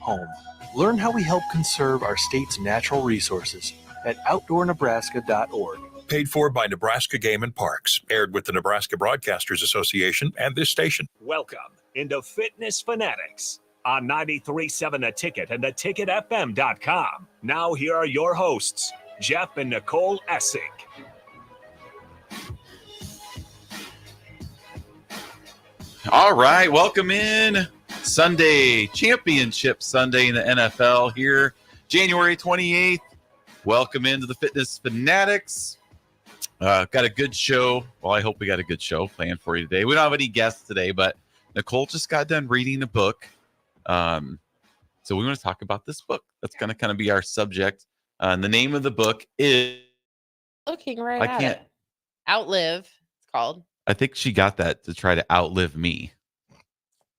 home. Learn how we help conserve our state's natural resources at outdoornebraska.org. Paid for by Nebraska Game and Parks. Aired with the Nebraska Broadcasters Association and this station. Welcome into Fitness Fanatics on 93.7 The Ticket and theticketfm.com. Now here are your hosts, Jeff and Nicole Essig. All right, welcome in Sunday, Championship Sunday in the NFL here, January 28th. Welcome into the Fitness Fanatics. Got a good show. Well, I hope we got a good show planned for you today. We don't have any guests today, but Nicole just got done reading a book. So we want to talk about this book. That's going to kind of be our subject. And the name of the book is... Looking right at it. Outlive, it's called. I think she got that to try to outlive me.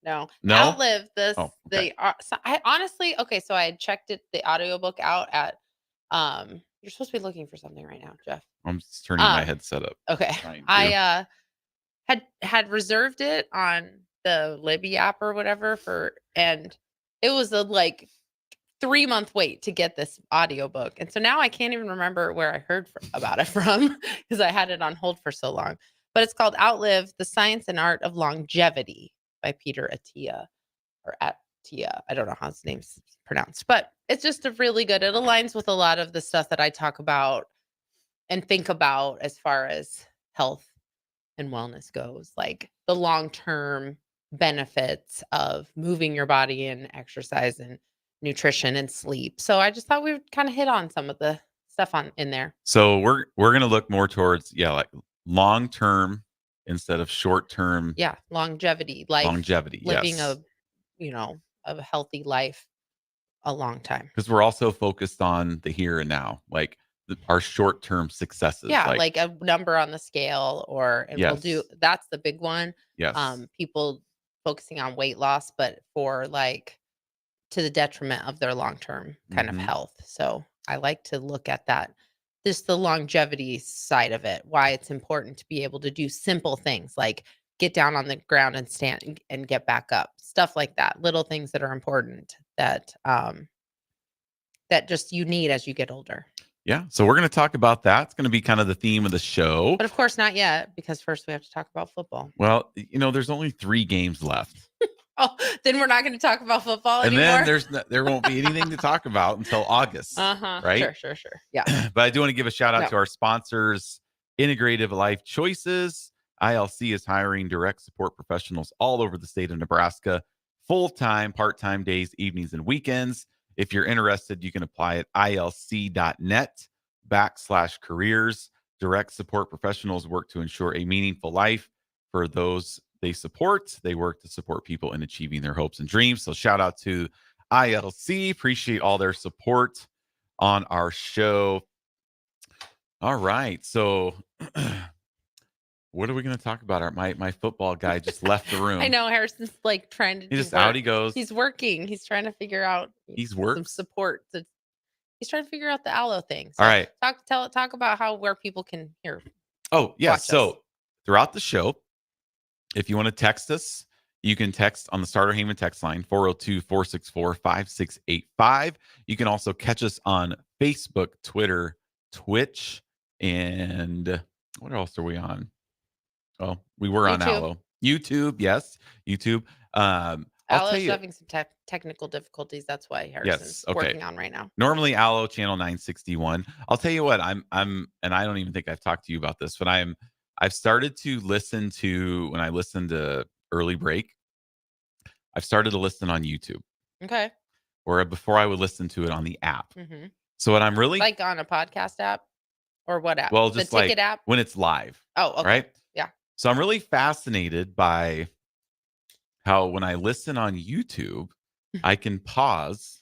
No. Outlive this. Oh, okay. So I honestly, so I had checked the audiobook out at, you're supposed to be looking for something right now, Jeff. I'm just turning my headset up. Okay. I had reserved it on the Libby app or whatever and it was a 3-month wait to get this audiobook. And so now I can't even remember where I heard about it from because I had it on hold for so long. But it's called Outlive: The Science and Art of Longevity by Peter Attia or Attia. I don't know how his name's pronounced, but it's just it aligns with a lot of the stuff that I talk about and think about as far as health and wellness goes, like the long-term benefits of moving your body and exercise and nutrition and sleep. So I just thought we would kind of hit on some of the stuff in there. So we're going to look more towards, long-term instead of short-term. Yeah. Longevity, living yes. a healthy life a long time. Because we're also focused on the here and now, our short-term successes. Yeah. Like a number on the scale yes. That's the big one. Yes. People focusing on weight loss, but for to the detriment of their long-term kind of health. So I like to look at that, just the longevity side of it, why it's important to be able to do simple things like get down on the ground and stand and get back up, stuff like that, little things that are important that just you need as you get older. Yeah. So we're going to talk about that. It's going to be kind of the theme of the show. But of course not yet, because first we have to talk about football. Well, there's only 3 games left. Oh, then we're not going to talk about football and anymore? Then there won't be anything to talk about until August. Right? Sure. Yeah. But I do want to give a shout out to our sponsors, Integrative Life Choices. ILC is hiring direct support professionals all over the state of Nebraska, full-time, part-time days, evenings, and weekends. If you're interested, you can apply at ilc.net/careers. Direct support professionals work to ensure a meaningful life for those they support. They work to support people in achieving their hopes and dreams. So shout out to ILC. Appreciate all their support on our show. All right. So what are we going to talk about? My football guy just left the room. I know Harrison's trying to. Out he goes. He's working. He's trying to figure out. He's working some support. He's trying to figure out the Allo thing. So all right. Talk about where people can hear. Oh yeah. So throughout the show, if you want to text us, you can text on the Starter Heyman text line, 402-464-5685. You can also catch us on Facebook, Twitter, Twitch, and what else are we on? Oh, we were on Allo. YouTube, yes. YouTube. Allo's having some technical difficulties. That's why Harrison's working on right now. Normally Allo channel 961. I'll tell you what, I'm and I don't even think I've talked to you about this, but I've started to listen to, when I listen to Early Break, I've started to listen on YouTube. Okay. Or before I would listen to it on the app. So what I'm really... on a podcast app? Or what app? Well, just the Ticket app? When it's live. Oh, okay. Right? Yeah. So I'm really fascinated by how when I listen on YouTube, I can pause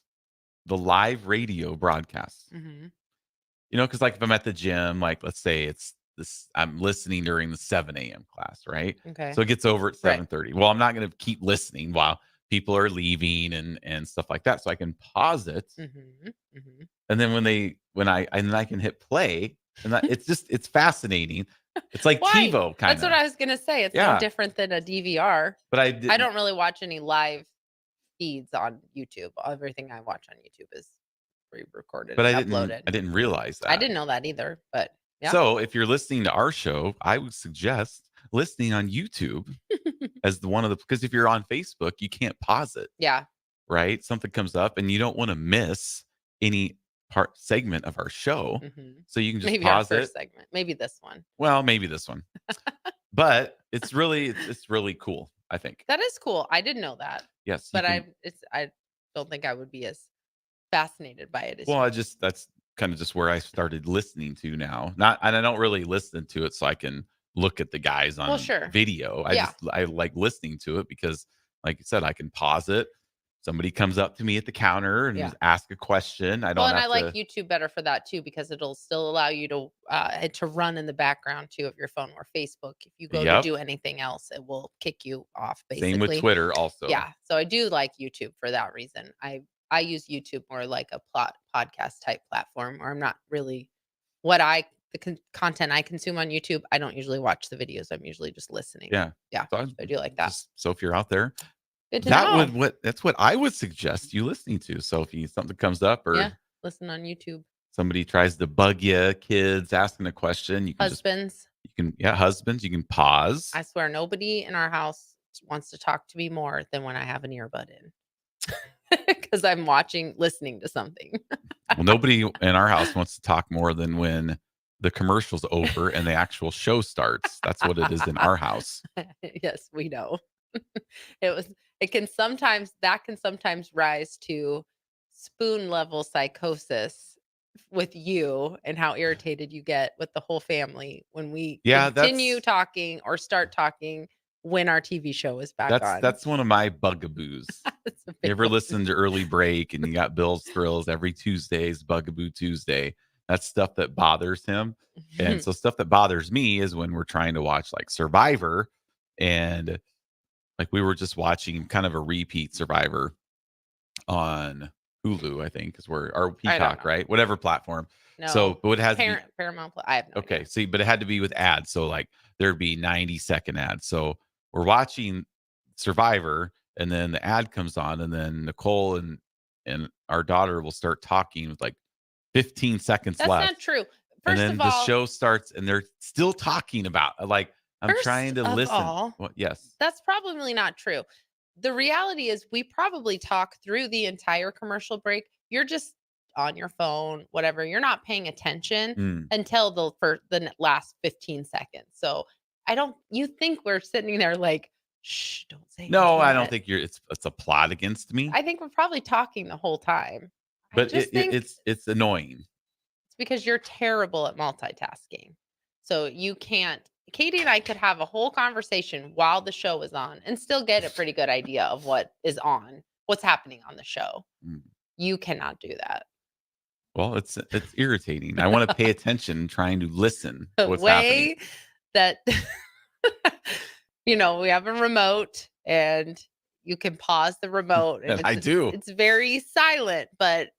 the live radio broadcast. Because if I'm at the gym, let's say it's this, I'm listening during the 7 a.m. class, right? Okay. So it gets over at 7:30. Well, I'm not going to keep listening while people are leaving and stuff like that. So I can pause it. And then when I can hit play, and it's fascinating. It's like TiVo kind of. That's what I was going to say. It's no different than a DVR. But I don't really watch any live feeds on YouTube. Everything I watch on YouTube is pre-recorded But and I uploaded. didn't realize that. I didn't know that either, but yeah. So if you're listening to our show, I would suggest listening on YouTube as because if you're on Facebook, you can't pause it. Yeah. Right? Something comes up and you don't want to miss any segment of our show. So you can just maybe pause our it. first segment. Maybe this one. Well, maybe this one. But it's really cool, I think. That is cool. I didn't know that. Yes. But I don't think I would be as fascinated by it as well, you. that's kind of just where I started listening to now. And I don't really listen to it so I can look at the guys on video. I like listening to it because, like you said, I can pause it. Somebody comes up to me at the counter and ask a question. I like YouTube better for that too, because it'll still allow you to run in the background too of your phone, or Facebook. If you go to do anything else, it will kick you off. Basically, same with Twitter also. Yeah, so I do like YouTube for that reason. I use YouTube more like a podcast type platform, or I'm not really the content I consume on YouTube. I don't usually watch the videos. I'm usually just listening. Yeah. So I do like that. So if you're out there, that's what I would suggest you listening to. So if something comes up or listen on YouTube. Somebody tries to bug you, kids asking a question, you can husbands. Husbands, you can pause. I swear nobody in our house wants to talk to me more than when I have an earbud in. Because I'm listening to something. Well, nobody in our house wants to talk more than when the commercial's over and the actual show starts. That's what it is in our house. Yes, we know. It can sometimes rise to spoon level psychosis with you, and how irritated you get with the whole family when we continue talking or start talking when our TV show is back on. That's one of my bugaboos. You ever listen to Early Break and you got Bill's Thrills every Tuesday's Bugaboo Tuesday? That's stuff that bothers him. And so stuff that bothers me is when we're trying to watch like Survivor, and like we were just watching kind of a repeat Survivor on Hulu, I think, because or Peacock, right? Whatever platform. No, so, but it has Paramount. I have no idea. See, but it had to be with ads. So like there'd be 90-second ads. So we're watching Survivor, and then the ad comes on, and then Nicole and our daughter will start talking with like 15 seconds left. That's not true. And then the show starts, and they're still talking about like, I'm trying to listen. Yes. That's probably not true. The reality is we probably talk through the entire commercial break. You're just on your phone, whatever. You're not paying attention until the last 15 seconds. So you think we're sitting there like, shh, don't say No, I don't think it's a plot against me. I think we're probably talking the whole time. But it's annoying. It's because you're terrible at multitasking. So you can't. Katie and I could have a whole conversation while the show is on and still get a pretty good idea of what's happening on the show. You cannot do that. Well, it's irritating. I want to pay attention, trying to listen to what's happening. That we have a remote, and you can pause the remote. And I do. It's very silent, but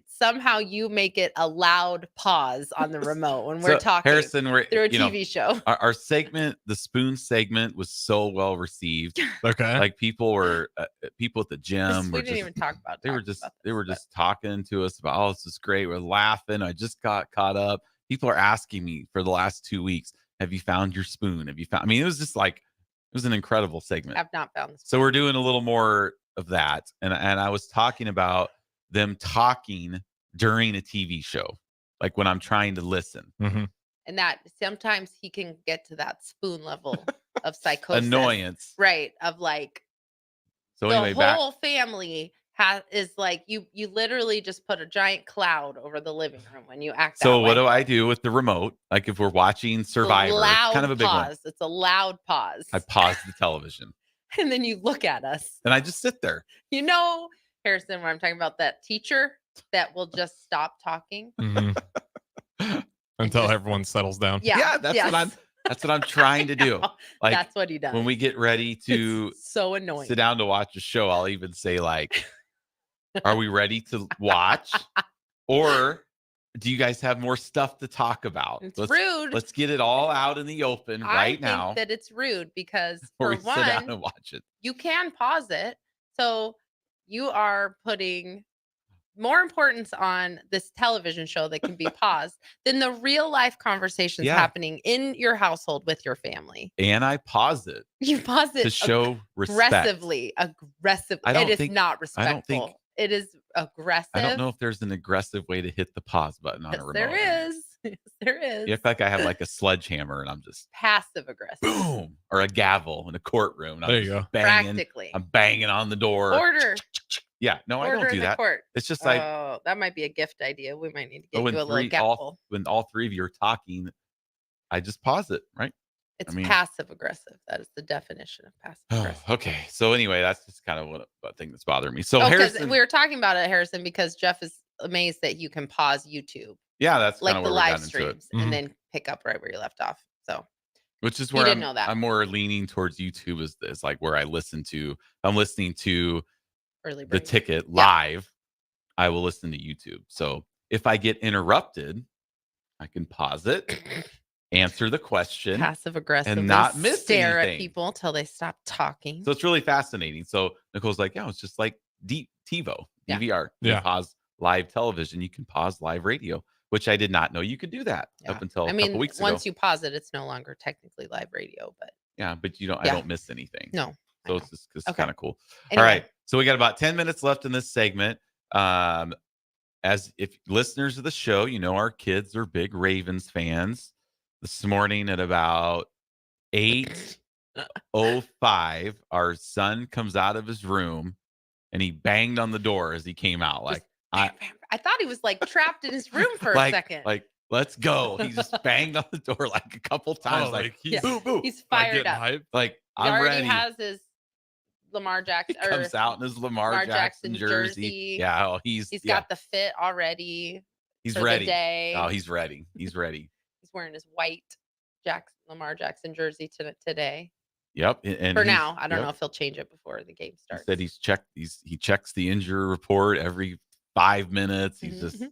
somehow you make it a loud pause on the remote when we're talking. Harrison, through a TV show. Our segment, the spoon segment, was so well received. Okay, like people at the gym. We didn't even talk about. They were just talking to us about, oh, this is great. We're laughing. I just got caught up. People are asking me for the last 2 weeks, have you found your spoon? Have you found? I mean, it was just like, it was an incredible segment. I've not found the spoon. So we're doing a little more of that, and I was talking about them talking during a TV show, like when I'm trying to listen. And that sometimes he can get to that spoon level of psychosis. Annoyance. Right. Of like, so the anyway, whole family is like, you literally just put a giant cloud over the living room when you act so that way. What do I do with the remote? Like if we're watching Survivor, it's kind of a big pause. one. It's a loud pause. I pause the television. And then you look at us. And I just sit there. Harrison, when I'm talking about that teacher that will just stop talking until everyone settles down. Yeah, that's what I'm trying to do. Like that's what he does. When we get ready to so annoying. sit down to watch a show, I'll even say like, are we ready to watch? Or do you guys have more stuff to talk about? It's rude. Let's get it all out in the open right now. I think that it's rude because Or for we sit down and watch it. You can pause it. So you are putting more importance on this television show that can be paused than the real life conversations happening in your household with your family. And I pause it. You pause it to show respect. aggressively. It is not respectful. It is aggressive. I don't know if there's an aggressive way to hit the pause button on a remote. There is. Yes, there is. You act like I have like a sledgehammer and I'm just passive aggressive. Boom. Or a gavel in a courtroom. There you go. Practically. I'm banging on the door. Order. Yeah. No, I don't do that. Court. It's just like, oh, that might be a gift idea. We might need to get you a little gavel. When all three of you are talking, I just pause it, right? It's passive aggressive. That is the definition of passive aggressive. Okay. So anyway, that's just kind of a thing that's bothering me. So Harrison, we were talking about it, Harrison, because Jeff is amazed that you can pause YouTube. Yeah, that's like kind of the where live streams and then pick up right where you left off. So, which is where I'm more leaning towards YouTube is like where I'm listening to the ticket live. I will listen to YouTube. So if I get interrupted, I can pause it. Answer the question, passive aggressive, and not miss stare anything. At people till they stop talking. So it's really fascinating. So Nicole's like, yeah, it's just like TiVo, DVR. You pause live television. You can pause live radio, which I did not know you could do that up until a couple weeks ago. Once you pause it, it's no longer technically live radio, but but you don't. I don't miss anything. No, so it's kind of cool. Anyway. All right, so we got about 10 minutes left in this segment. As if listeners of the show, our kids are big Ravens fans. This morning at about 8:05, our son comes out of his room and he banged on the door as he came out. Like I thought he was like trapped in his room for a second. Like, let's go. He just banged on the door like a couple times. He's, boo, boo. He's fired up. Hyped. Like he I'm already ready. has his Lamar Jackson. He comes out in his Lamar Jackson jersey. Yeah, he's got the fit already. He's ready. The day. Oh, he's ready. He's ready. He's wearing his white Lamar Jackson jersey today. Yep. And for now, I don't know if he'll change it before the game starts. He said he checks the injury report every 5 minutes. He's just.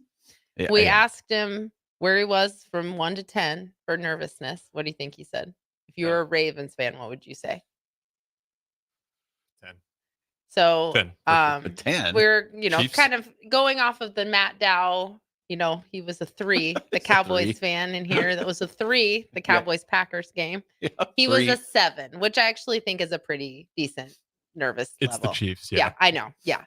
We asked him where he was from 1 to 10 for nervousness. What do you think he said? If you were a Ravens fan, what would you say? 10. So 10. We're Chiefs. kind of going off of the Matt Dow. He was a 3, the Cowboys fan in here. That was a 3, the Cowboys-Packers game. He was a 7, which I actually think is a pretty decent nervous level. It's the Chiefs, Yeah, I know. Yeah.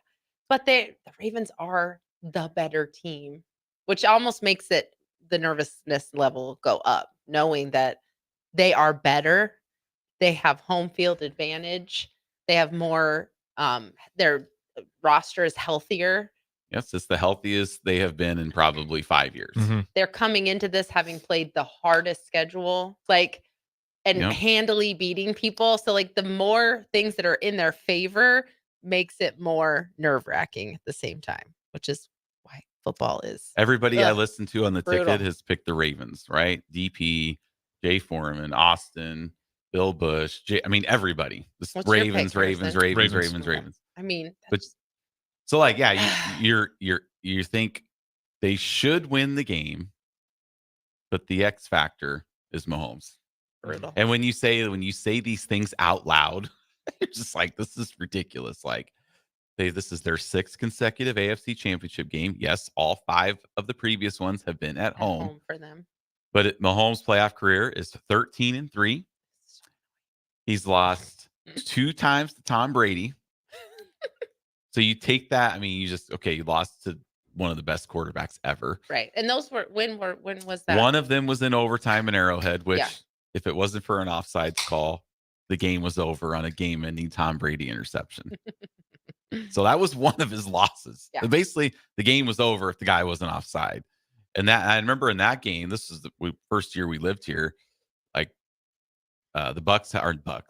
But the Ravens are the better team, which almost makes it the nervousness level go up, knowing that they are better. They have home field advantage. They have more, their roster is healthier. Yes, it's the healthiest they have been in probably 5 years. Mm-hmm. They're coming into this having played the hardest schedule, handily beating people. So the more things that are in their favor makes it more nerve-wracking at the same time, which is why football is. Everybody I listened to on the brutal. ticket has picked the Ravens, right? DP, Jay Foreman, Austin, Bill Bush. Everybody. Ravens. I mean, but so you think they should win the game, but the X factor is Mahomes. Brutal. And when you say these things out loud, you're just like, this is ridiculous. Like this is their 6th consecutive AFC championship game. Yes, all 5 of the previous ones have been at home for them. But Mahomes' playoff career is 13-3. He's lost 2 times to Tom Brady. So you take that. You lost to one of the best quarterbacks ever. Right. And those when was that? One of them was in overtime in Arrowhead, which if it wasn't for an offsides call, the game was over on a game-ending Tom Brady interception. So that was one of his losses. Yeah. Basically, the game was over if the guy wasn't offside. And that I remember in that game, this is the first year we lived here, the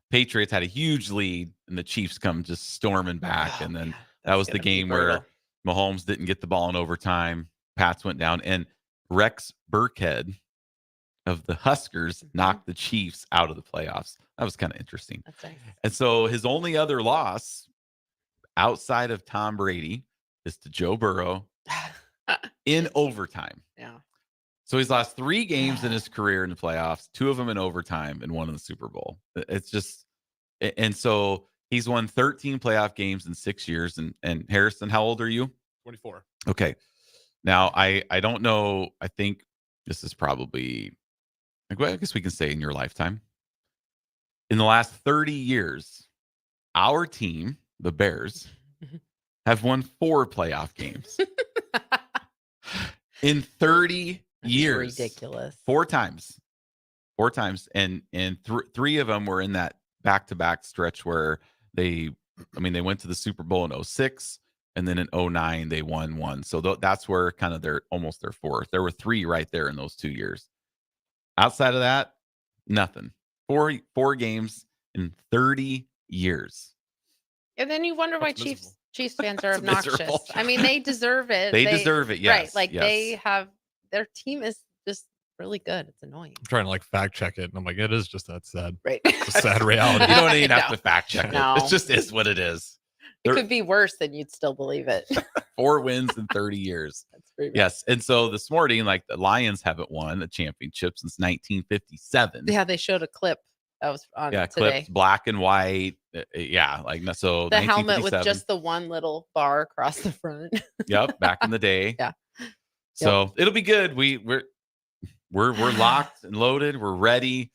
Patriots had a huge lead, and the Chiefs come just storming back. And then that was the game where Mahomes didn't get the ball in overtime. Pats went down, and Rex Burkhead of the Huskers knocked the Chiefs out of the playoffs. That was kind of interesting. That's nice. And so his only other loss outside of Tom Brady is to Joe Burrow in overtime. Yeah. So he's lost 3 games in his career in the playoffs, 2 of them in overtime and 1 in the Super Bowl. It's just, and so He's won 13 playoff games in 6 years. And Harrison, how old are you? 24. Okay. Now, I don't know. I think this is probably, I guess we can say in your lifetime. In the last 30 years, our team, the Bears, have won 4 playoff games. In 30 years. Ridiculous. 4 times. 4 times. And 3 of them were in that back-to-back stretch where they went to the Super Bowl in 06, and then in 09 they won 1. So that's where kind of they're almost their 4th. There were 3 right there in those 2 years. Outside of that, nothing. 4 games in 30 years. And then you wonder why That's Chiefs fans are That's obnoxious. miserable. I mean, they deserve it. They deserve it, yes. Right. Like yes. they have, their team is just really good. It's annoying. I'm trying to like fact check it, and I'm like, it is just that sad. Right. It's a sad reality. You don't even No. have to fact check it. No. It just is what it is. It could be worse than you'd still believe it. 4 wins in 30 years. That's pretty Yes. And so this morning, like the Lions haven't won a championship since 1957. Yeah, they showed a clip that was on Yeah, today. clips, black and white. Yeah, like so. The helmet with 1957. just the one little bar across the front. Yep, back in the day. Yeah. So it'll be good. We're locked and loaded. We're ready.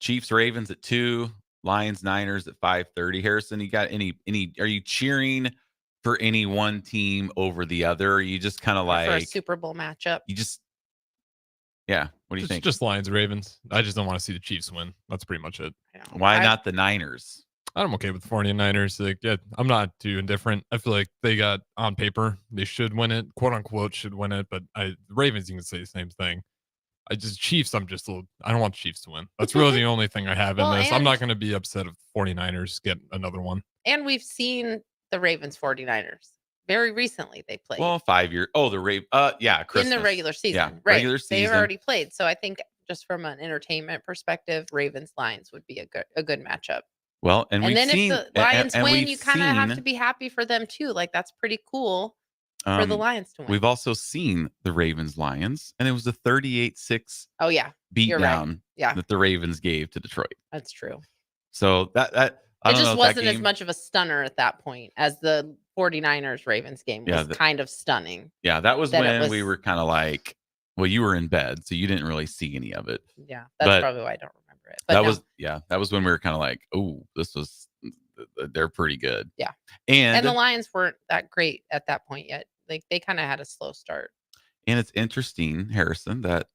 Chiefs Ravens at 2, Lions Niners at 5:30. Harrison, you got any? Are you cheering for any one team over the other? Or are you just kind of For a like Super Bowl matchup. you just? Yeah. What do you think? Just Lions Ravens. I just don't want to see the Chiefs win. That's pretty much it. Why not the Niners? I'm okay with the 49ers. Like, yeah, I'm not too indifferent. I feel like they got on paper, they should win it, quote unquote, should win it. But the Ravens, you can say the same thing. Chiefs, I don't want the Chiefs to win. That's really the only thing I have in Well, this. I'm and- not going to be upset if the 49ers get another one. And we've seen the Ravens 49ers very recently. They played Well, 5 years. Oh, the yeah, in Christmas. the regular season. Yeah, right. regular They've season. already played. So I think just from an entertainment perspective, Ravens Lions would be a good matchup. Well, and we've then seen if the Lions win, we've you kind of have seen, to be happy for them too. Like that's pretty cool for the Lions to win. We've also seen the Ravens Lions, and it was a 38-6 Oh yeah, you're right. beatdown Yeah, that the Ravens gave to Detroit. that's true. So that I It don't know just if that wasn't as game- much of a stunner at that point as the 49ers Ravens game was kind of stunning. Yeah, that was that it when we was- were kind of like, well, you were in bed, so you didn't really see any of it. Yeah, that's But probably why I don't remember it. But that was when we were kind of like, oh, they're pretty good. Yeah. And the Lions weren't that great at that point yet. Like they kind of had a slow start. And it's interesting, Harrison, that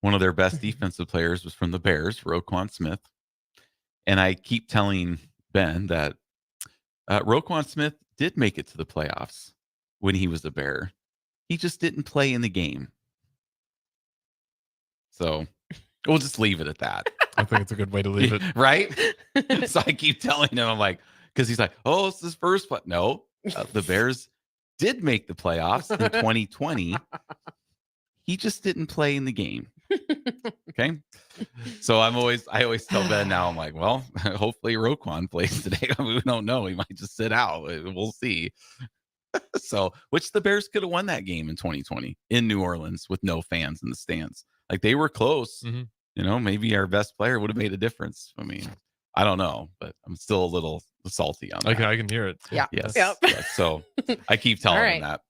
one of their best defensive players was from the Bears, Roquan Smith. And I keep telling Ben that Roquan Smith did make it to the playoffs when he was a Bear. He just didn't play in the game. So we'll just leave it at that. I think it's a good way to leave it. Right? So I keep telling him, I'm like, because he's like, oh, it's his first one. No, the Bears did make the playoffs in 2020. He just didn't play in the game. Okay. So I always tell Ben now, I'm like, well, hopefully Roquan plays today. I mean, we don't know. He might just sit out. We'll see. So, which the Bears could have won that game in 2020 in New Orleans with no fans in the stands. Like they were close. Mhm. You know, maybe our best player would have made a difference. I mean, I don't know, but I'm still a little salty on that. I can hear it. Yeah. Yes. Yep. Yes. So I keep telling All him right. that.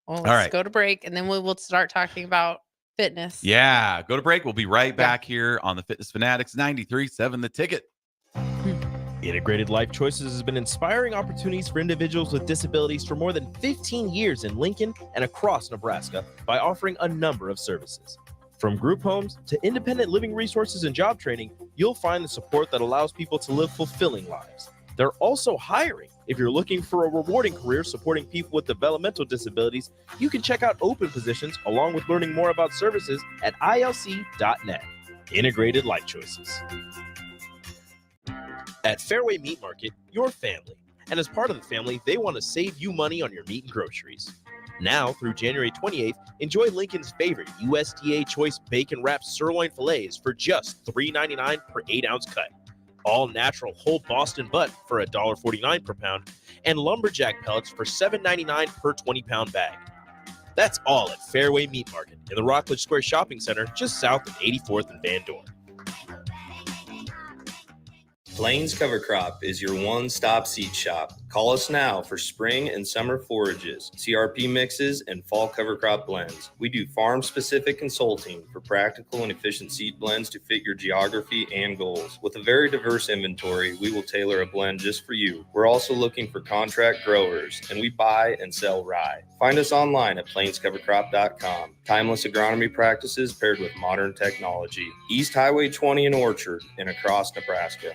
Well, let's right. go to break and then we will start talking about fitness. Yeah. Go to break. We'll be right back here on the Fitness Fanatics 93.7 The Ticket. Integrated Life Choices has been inspiring opportunities for individuals with disabilities for more than 15 years in Lincoln and across Nebraska by offering a number of services. From group homes to independent living resources and job training, you'll find the support that allows people to live fulfilling lives. They're also hiring. If you're looking for a rewarding career supporting people with developmental disabilities, you can check out open positions along with learning more about services at ilc.net. Integrated Life Choices. At Fairway Meat Market, your family. And as part of the family, they want to save you money on your meat and groceries. Now, through January 28th, enjoy Lincoln's favorite USDA Choice Bacon Wrapped Sirloin Fillets for just $3.99 per 8-ounce cut. All natural whole Boston butt for $1.49 per pound, and lumberjack pellets for $7.99 per 20-pound bag. That's all at Fairway Meat Market in the Rockledge Square Shopping Center just south of 84th and Van Dorn. Plains Cover Crop is your one-stop seed shop. Call us now for spring and summer forages, CRP mixes, and fall cover crop blends. We do farm-specific consulting for practical and efficient seed blends to fit your geography and goals. With a very diverse inventory, we will tailor a blend just for you. We're also looking for contract growers, and we buy and sell rye. Find us online at plainscovercrop.com. Timeless agronomy practices paired with modern technology. East Highway 20 in Orchard and across Nebraska.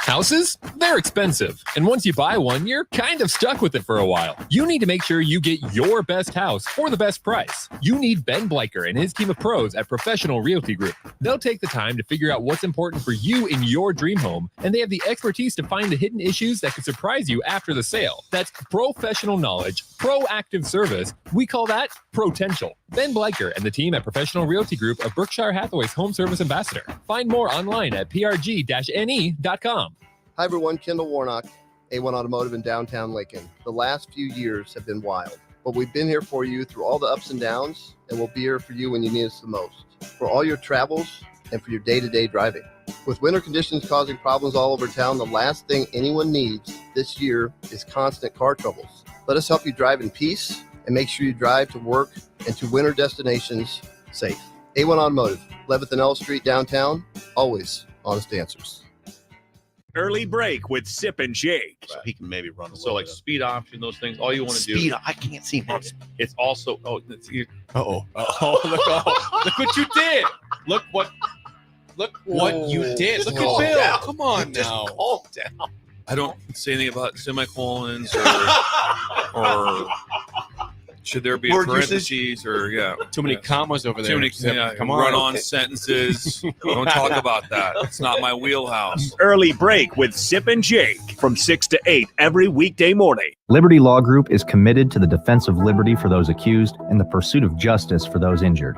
Houses? They're expensive. And once you buy one, you're kind of stuck with it for a while. You need to make sure you get your best house for the best price. You need Ben Bleicher and his team of pros at Professional Realty Group. They'll take the time to figure out what's important for you in your dream home, and they have the expertise to find the hidden issues that could surprise you after the sale. That's professional knowledge, proactive service. We call that potential. Ben Bleicher and the team at Professional Realty Group of Berkshire Hathaway's Home Service Ambassador. Find more online at prg-ne.com. Hi everyone, Kendall Warnock, A1 Automotive in downtown Lincoln. The last few years have been wild, but we've been here for you through all the ups and downs, and we'll be here for you when you need us the most, for all your travels and for your day-to-day driving. With winter conditions causing problems all over town, the last thing anyone needs this year is constant car troubles. Let us help you drive in peace and make sure you drive to work and to winter destinations safe. A1 Automotive, 11th and L Street downtown, always honest answers. Early break with Sip and Jake. So he can maybe run a So little like bit. speed option, those things, all you want to do. Speed. I can't see him. It's also it's, Uh-oh. look what you did. Look what you did. Look Calm at Bill. down. Come on Just now. calm down. I don't say anything about semicolons or should there be a Word usage? parentheses or Too many commas over there. too many Zip. Come on. run-on sentences. Don't talk about that. It's not my wheelhouse. Early break with Sip and Jake from 6 to 8 every weekday morning. Liberty Law Group is committed to the defense of liberty for those accused and the pursuit of justice for those injured.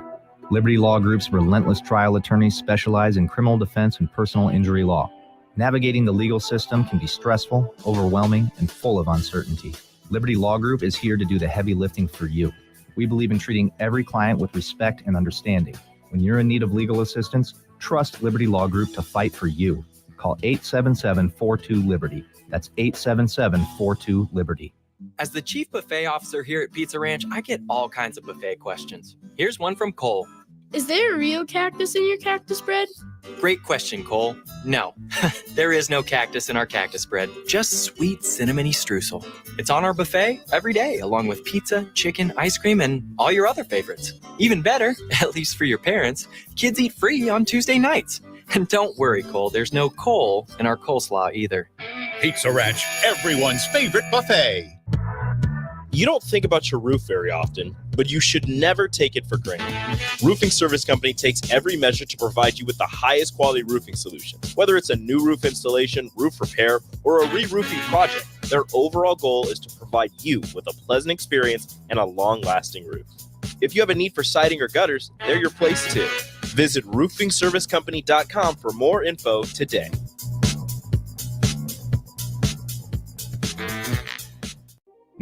Liberty Law Group's relentless trial attorneys specialize in criminal defense and personal injury law. Navigating the legal system can be stressful, overwhelming, and full of uncertainty. Liberty Law Group is here to do the heavy lifting for you. We believe in treating every client with respect and understanding. When you're in need of legal assistance, trust Liberty Law Group to fight for you. Call 877-42-LIBERTY. That's 877-42-LIBERTY. As the chief buffet officer here at Pizza Ranch, I get all kinds of buffet questions. Here's one from Cole. Is there a real cactus in your cactus bread? Great question, Cole. No, there is no cactus in our cactus bread, just sweet cinnamony streusel. It's on our buffet every day, along with pizza, chicken, ice cream, and all your other favorites. Even better, at least for your parents, kids eat free on Tuesday nights. And don't worry, Cole, there's no coal in our coleslaw either. Pizza Ranch, everyone's favorite buffet. You don't think about your roof very often, but you should never take it for granted. Roofing Service Company takes every measure to provide you with the highest quality roofing solution. Whether it's a new roof installation, roof repair, or a re-roofing project, their overall goal is to provide you with a pleasant experience and a long-lasting roof. If you have a need for siding or gutters, they're your place too. Visit roofingservicecompany.com for more info today.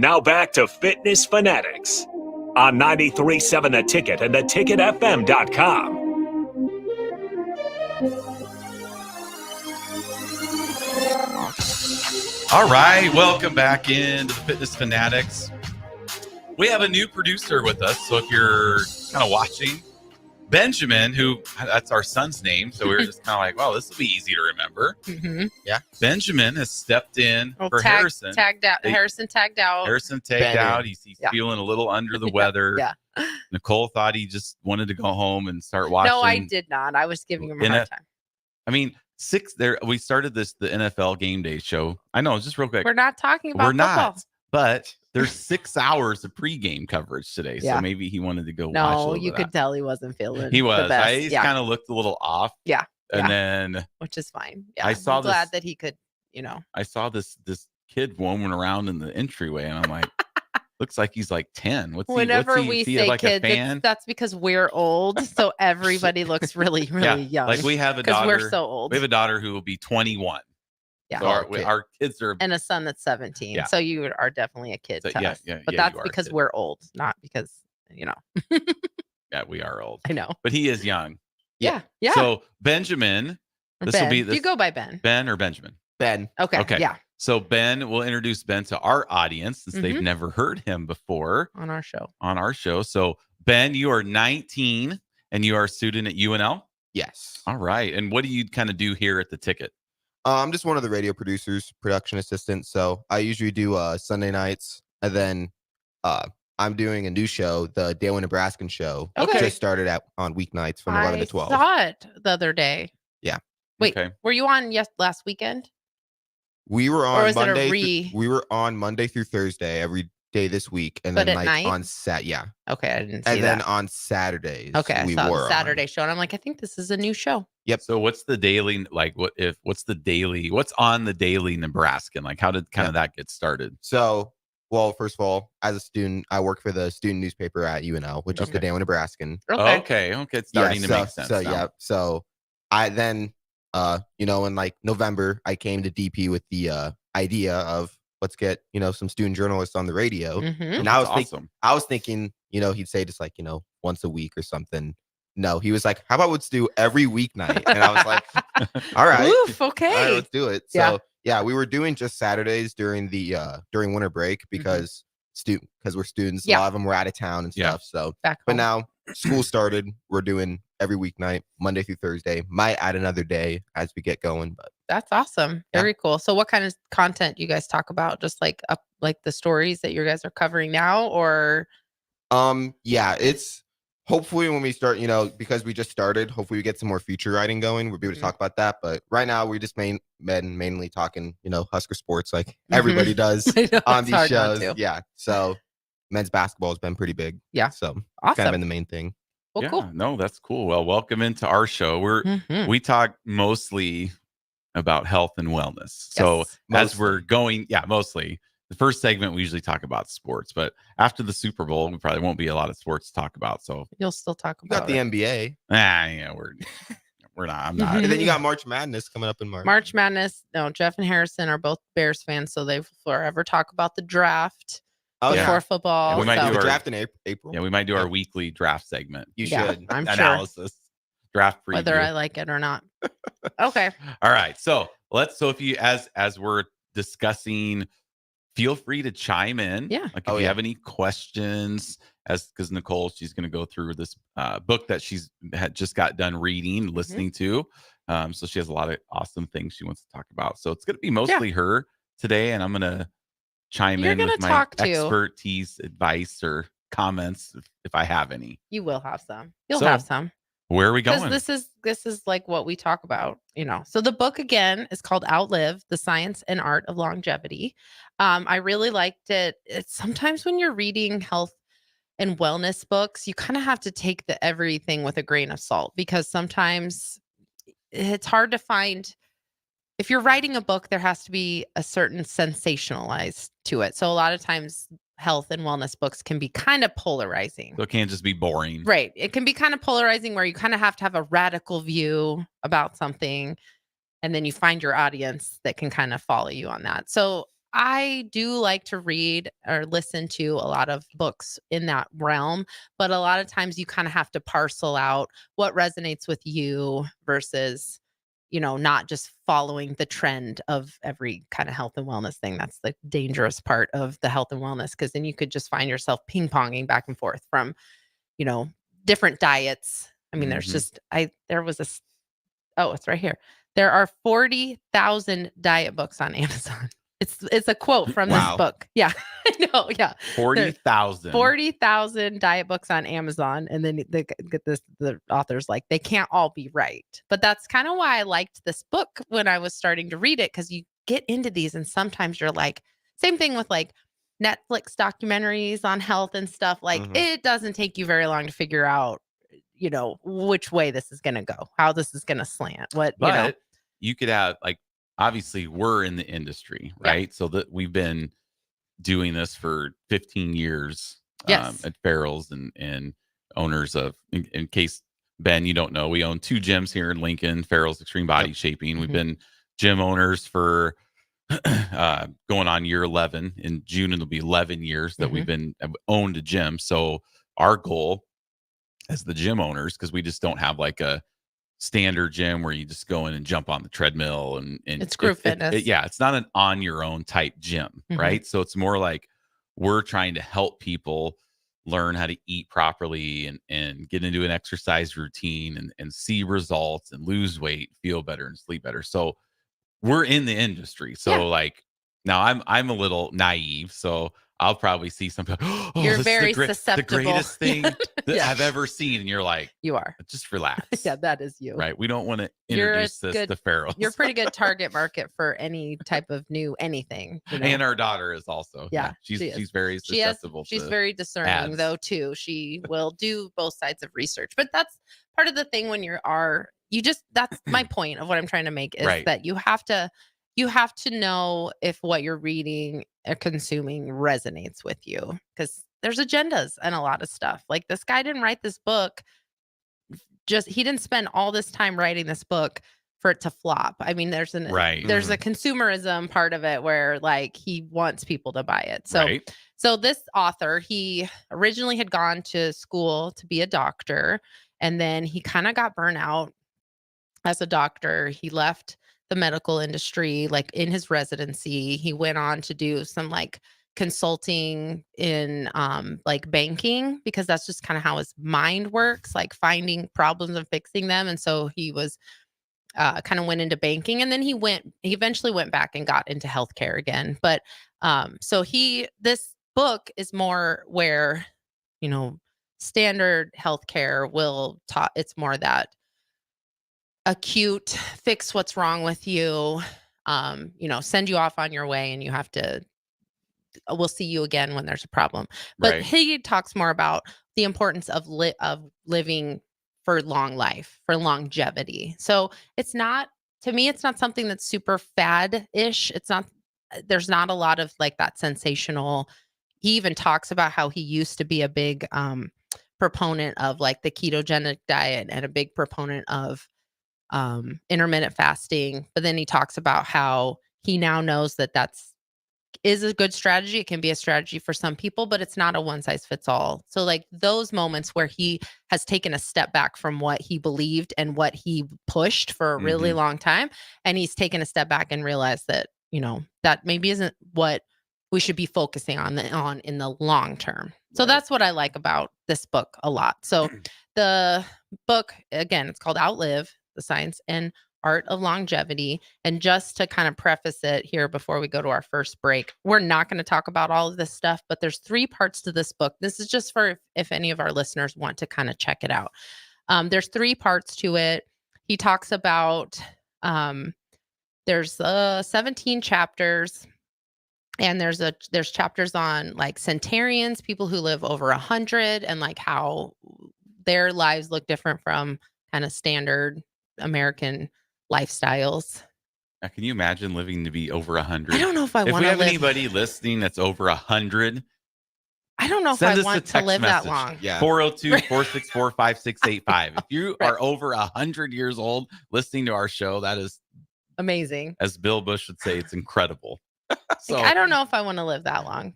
Now back to Fitness Fanatics on 93.7 The Ticket and theticketfm.com. All right, welcome back into the Fitness Fanatics. We have a new producer with us, so if you're kind of watching, Benjamin, who that's our son's name, so we were just kind of like, well, this will be easy to remember. Mm-hmm. Yeah, Benjamin has stepped in for Harrison. Harrison tagged out. Harrison tagged out. He's feeling a little under the weather. Yeah. Nicole thought he just wanted to go home and start watching. No, I did not. I was giving him a hard time. I mean, we started the NFL Game Day show. I know, just real quick. We're not talking about football. Not, but there's 6 hours of pregame coverage today, so maybe he wanted to go watch a No, little you bit could of tell he wasn't feeling He was. the best. He kind of looked a little off. Yeah. And then which is fine. Yeah. I saw I'm glad that he could, I saw this kid roaming around in the entryway, and I'm like, looks like he's like 10. Whenever we say like kids, that's because we're old, so everybody looks really young. Like we have a daughter. We're so old. We have a daughter who will be 21. Yeah. So our kids are, and a son that's 17. Yeah. So you are definitely a kid to us. But that's because we're old, not because, Yeah, we are old. I know. But he is young. Yeah. So Benjamin This will be You go by Ben. Ben or Benjamin? Ben. Okay. Yeah. So Ben will introduce Ben to our audience since they've Mhm. never heard him before On our show. So Ben, you are 19 and you are a student at UNL? Yes. All right. And what do you kind of do here at the Ticket? I'm just one of the radio producers, production assistant. So I usually do Sunday nights, and then I'm doing a new show, the Daily Nebraskan show. Okay. Just started on weeknights from 11 to 12. I saw it the other day. Yeah. Wait, were you on last weekend? We were Or on was it a Monday. We were on Monday through Thursday every day this week, and But then at like night? on yeah. Okay, I didn't see And then that. on Saturdays, Okay, I we saw were the on. Saturday show, and I'm like, I think this is a new show. Yep. So what's the daily, like, what's on the daily Nebraskan? Like, how did of that get started? So, well, first of all, as a student, I work for the student newspaper at UNL, which is the Daily Nebraskan. Okay. It's starting to make sense. So now. yeah. So I then in like November, I came to DP with the idea of let's get, some student journalists on the radio. Mhm. And I was That's awesome. I was thinking, he'd say just like, once a week or something. No, he was like, how about let's do every weeknight? And I was like, all right. Oof, okay. All right, let's do it. Yeah. So yeah, we were doing just Saturdays during the during winter break because we're students. Yeah. A lot of them were out of town and Yeah. stuff. So Back but home. now school started. We're doing every weeknight, Monday through Thursday. Might add another day as we get going, but That's awesome. Very cool. So what kind of content you guys talk about? Just like like the stories that you guys are covering now, or yeah, it's hopefully when we start, because we just started, hopefully we get some more feature writing going. We'll be able to talk about that. But right now we just mainly talking, Husker sports like everybody does I know, on it's these hard not shows. to. Yeah. So men's basketball has been pretty big. Yeah. So it's kind Awesome. of been the main thing. Well, yeah, cool. no, that's cool. Well, welcome into our show. We talk mostly about health and wellness. So Yes. as we're going, mostly. The first segment we usually talk about sports, but after the Super Bowl, we probably won't be a lot of sports to talk about. So You'll still talk You got about the it. NBA. we're not. I'm not. And then you got March Madness coming up in March. March Madness. No, Jeff and Harrison are both Bears fans, so they forever talk about the draft Oh, before yeah. football. Yeah, we might so- do The our draft in April. Yeah, we might do our weekly draft segment. You Yeah, should. I'm sure. Analysis. Draft preview. Whether I like it or not. Okay. All right. So if you as we're discussing, feel free to chime in. Yeah. Like if you have any questions, because Nicole, she's going to go through this book that had just got done reading, listening to. So she has a lot of awesome things she wants to talk about. So it's going to be mostly her today, and I'm going to chime You're in gonna with my talk too. expertise, advice, or comments if I have any. You will have some. You'll So, have some. Where are we Because going? this is like what we talk about, So the book again is called Outlive: The Science and Art of Longevity. I really liked it. It's sometimes when you're reading health and wellness books, you kind of have to take everything with a grain of salt, because sometimes it's hard to find. If you're writing a book, there has to be a certain sensationalized to it. So a lot of times health and wellness books can be kind of polarizing. So it can't just be boring. Right. It can be kind of polarizing where you kind of have to have a radical view about something, and then you find your audience that can kind of follow you on that. So I do like to read or listen to a lot of books in that realm, but a lot of times you kind of have to parcel out what resonates with you versus, not just following the trend of every kind of health and wellness thing. That's the dangerous part of the health and wellness, because then you could just find yourself ping-ponging back and forth from, different diets. I mean, there's just, it's right here. There are 40,000 diet books on Amazon. It's a quote from this book. Yeah, I know. Yeah. 40,000. 40,000 diet books on Amazon. And then they get this, the author's like, they can't all be right. But that's kind of why I liked this book when I was starting to read it, because you get into these and sometimes you're like, same thing with like Netflix documentaries on health and stuff. Like it doesn't take you very long to figure out, which way this is going to go, how this is going to slant. But you could have, like, obviously we're in the industry, right? So that we've been doing this for 15 years at Farrell's and owners of, in case Ben, you don't know, we own 2 gyms here in Lincoln, Farrell's Extreme Body Shaping. We've been gym owners for going on year 11 in June. It'll be 11 years that we've owned a gym. So our goal as the gym owners, because we just don't have like a standard gym where you just go in and jump on the treadmill and It's group fitness. Yeah, it's not an on your own type gym, Mhm. right? So it's more like we're trying to help people learn how to eat properly and get into an exercise routine and see results and lose weight, feel better and sleep better. So we're in the industry. So Yeah. like now I'm a little naive, so I'll probably see something. Oh, You're this very is the susceptible. greatest thing that Yeah. I've ever seen. And you're like, You are. just relax. Yeah, that is you. Right. We don't want to You're a introduce this good- to Pharaoh. You're a pretty good target market for any type of new anything. You know? And our daughter is also. Yeah, she's she is. she's very susceptible. She's to very discerning ads. though too. She will do both sides of research, but that's part of the thing when that's my point of what I'm trying to make is Right. that you have to know if what you're reading or consuming resonates with you, because there's agendas and a lot of stuff. Like this guy didn't write this book. He didn't spend all this time writing this book for it to flop. I mean, there's a consumerism part of it where like he wants people to buy it. So, Right. so this author, he originally had gone to school to be a doctor, and then he kind of got burnt out as a doctor. He left the medical industry, like in his residency. He went on to do some like consulting in like banking, because that's just kind of how his mind works, like finding problems and fixing them. And so he was kind of went into banking, and then he eventually went back and got into healthcare again. But so this book is more where, you know, standard healthcare will talk. It's more that acute, fix what's wrong with you, you know, send you off on your way, and you have to, we'll see you again when there's a problem. But Right. he talks more about the importance of living for long life, for longevity. So it's not, to me, it's not something that's super fad-ish. There's not a lot of like that sensational. He even talks about how he used to be a big proponent of like the ketogenic diet and a big proponent of intermittent fasting. But then he talks about how he now knows that is a good strategy. It can be a strategy for some people, but it's not a one size fits all. So like those moments where he has taken a step back from what he believed and what he pushed for a really long time, and he's taken a step back and realized that, you know, that maybe isn't what we should be focusing on in the long term. So that's what I like about this book a lot. So the book, again, it's called Outlive: The Science and Art of Longevity. And just to kind of preface it here before we go to our first break, we're not going to talk about all of this stuff, but there's 3 parts to this book. This is just for if any of our listeners want to kind of check it out. There's 3 parts to it. He talks about, there's 17 chapters, and there's chapters on like centenarians, people who live over 100, and like how their lives look different from kind of standard American lifestyles. Now, can you imagine living to be over 100? I don't know if I want to live. If we have anybody listening that's over 100, I don't know if I want to live that long. Yeah. 402-464-5685. If you are over 100 years old listening to our show, that is amazing. As Bill Bush would say, it's incredible. So I don't know if I want to live that long.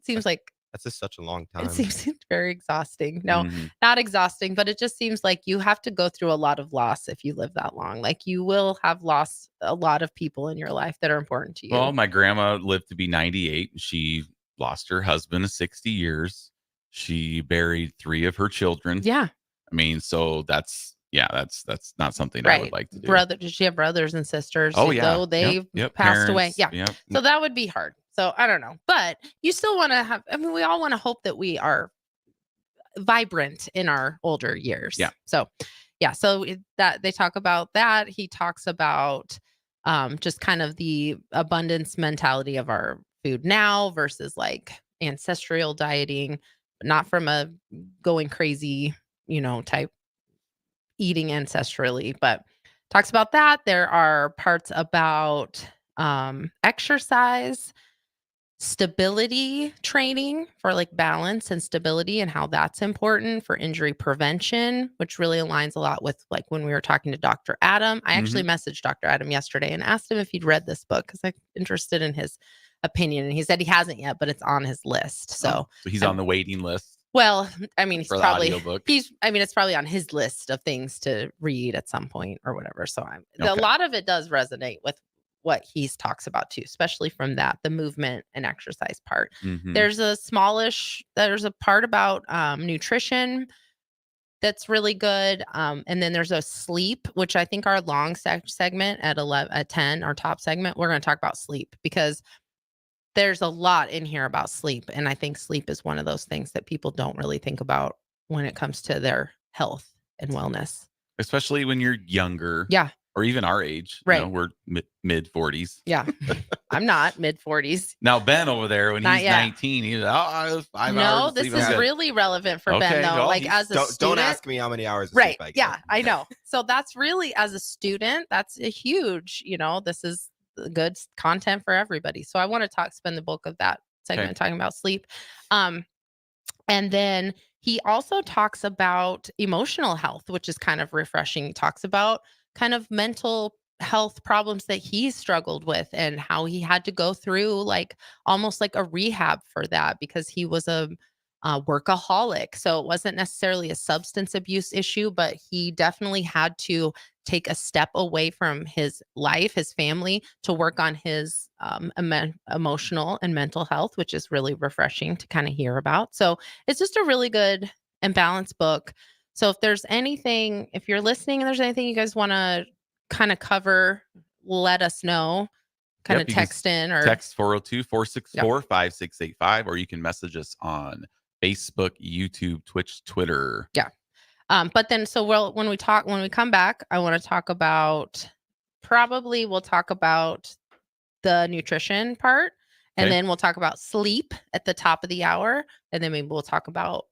Seems like that's just such a long time. It seems very exhausting. No, not exhausting, but it just seems like you have to go through a lot of loss if you live that long. Like you will have lost a lot of people in your life that are important to you. Well, my grandma lived to be 98. She lost her husband of 60 years. She buried 3 of her children. Yeah. I mean, so that's not something I would like to do. Did she have brothers and sisters? Oh, yeah. Though they Yep. passed away. Parents. Yeah. Yep. So that would be hard. So I don't know. But you still want to have, I mean, we all want to hope that we are vibrant in our older years. Yeah. So yeah. So that they talk about that. He talks about just kind of the abundance mentality of our food now versus like ancestral dieting, but not from a going crazy, you know, type eating ancestrally, but talks about that. There are parts about exercise, stability training for like balance and stability, and how that's important for injury prevention, which really aligns a lot with like when we were talking to Dr. Adam. I actually messaged Dr. Adam yesterday and asked him if he'd read this book because I'm interested in his opinion, and he said he hasn't yet, but it's on his list. So he's on the waiting list. Well, I mean, For the audiobook. it's probably on his list of things to read at some point or whatever. So a lot of it does resonate with what he talks about too, especially from the movement and exercise part. Mhm. There's a part about nutrition that's really good. And then there's a sleep, which I think our long segment at 10, our top segment, we're going to talk about sleep because there's a lot in here about sleep. And I think sleep is one of those things that people don't really think about when it comes to their health and wellness. Especially when you're younger. Yeah. Or even our age. Right. You know, we're mid 40s. Yeah. I'm not mid 40s. Now, Ben over there, when Not he's yet. 19, he's 5 hours. No, of this sleep. is Okay. really relevant for Okay, Ben though. well, Like as a Don't student. ask me how many hours. Of Right. sleep I get. Yeah, I know. So that's really, as a student, that's a huge, this is good content for everybody. So I want to spend the bulk of that segment talking about sleep. And then he also talks about emotional health, which is kind of refreshing. He talks about kind of mental health problems that he struggled with and how he had to go through almost like a rehab for that because he was a workaholic. So it wasn't necessarily a substance abuse issue, but he definitely had to take a step away from his life, his family, to work on his emotional and mental health, which is really refreshing to kind of hear about. So it's just a really good and balanced book. So if you're listening and there's anything you guys want to kind of cover, let us know. Kind of text in or text 402-464-5685, or you can message us on Facebook, YouTube, Twitch, Twitter. Yeah. But then, when we come back, I want to talk about, we'll talk about the nutrition part, and then we'll talk about sleep at the top of the hour, and then maybe we'll talk about,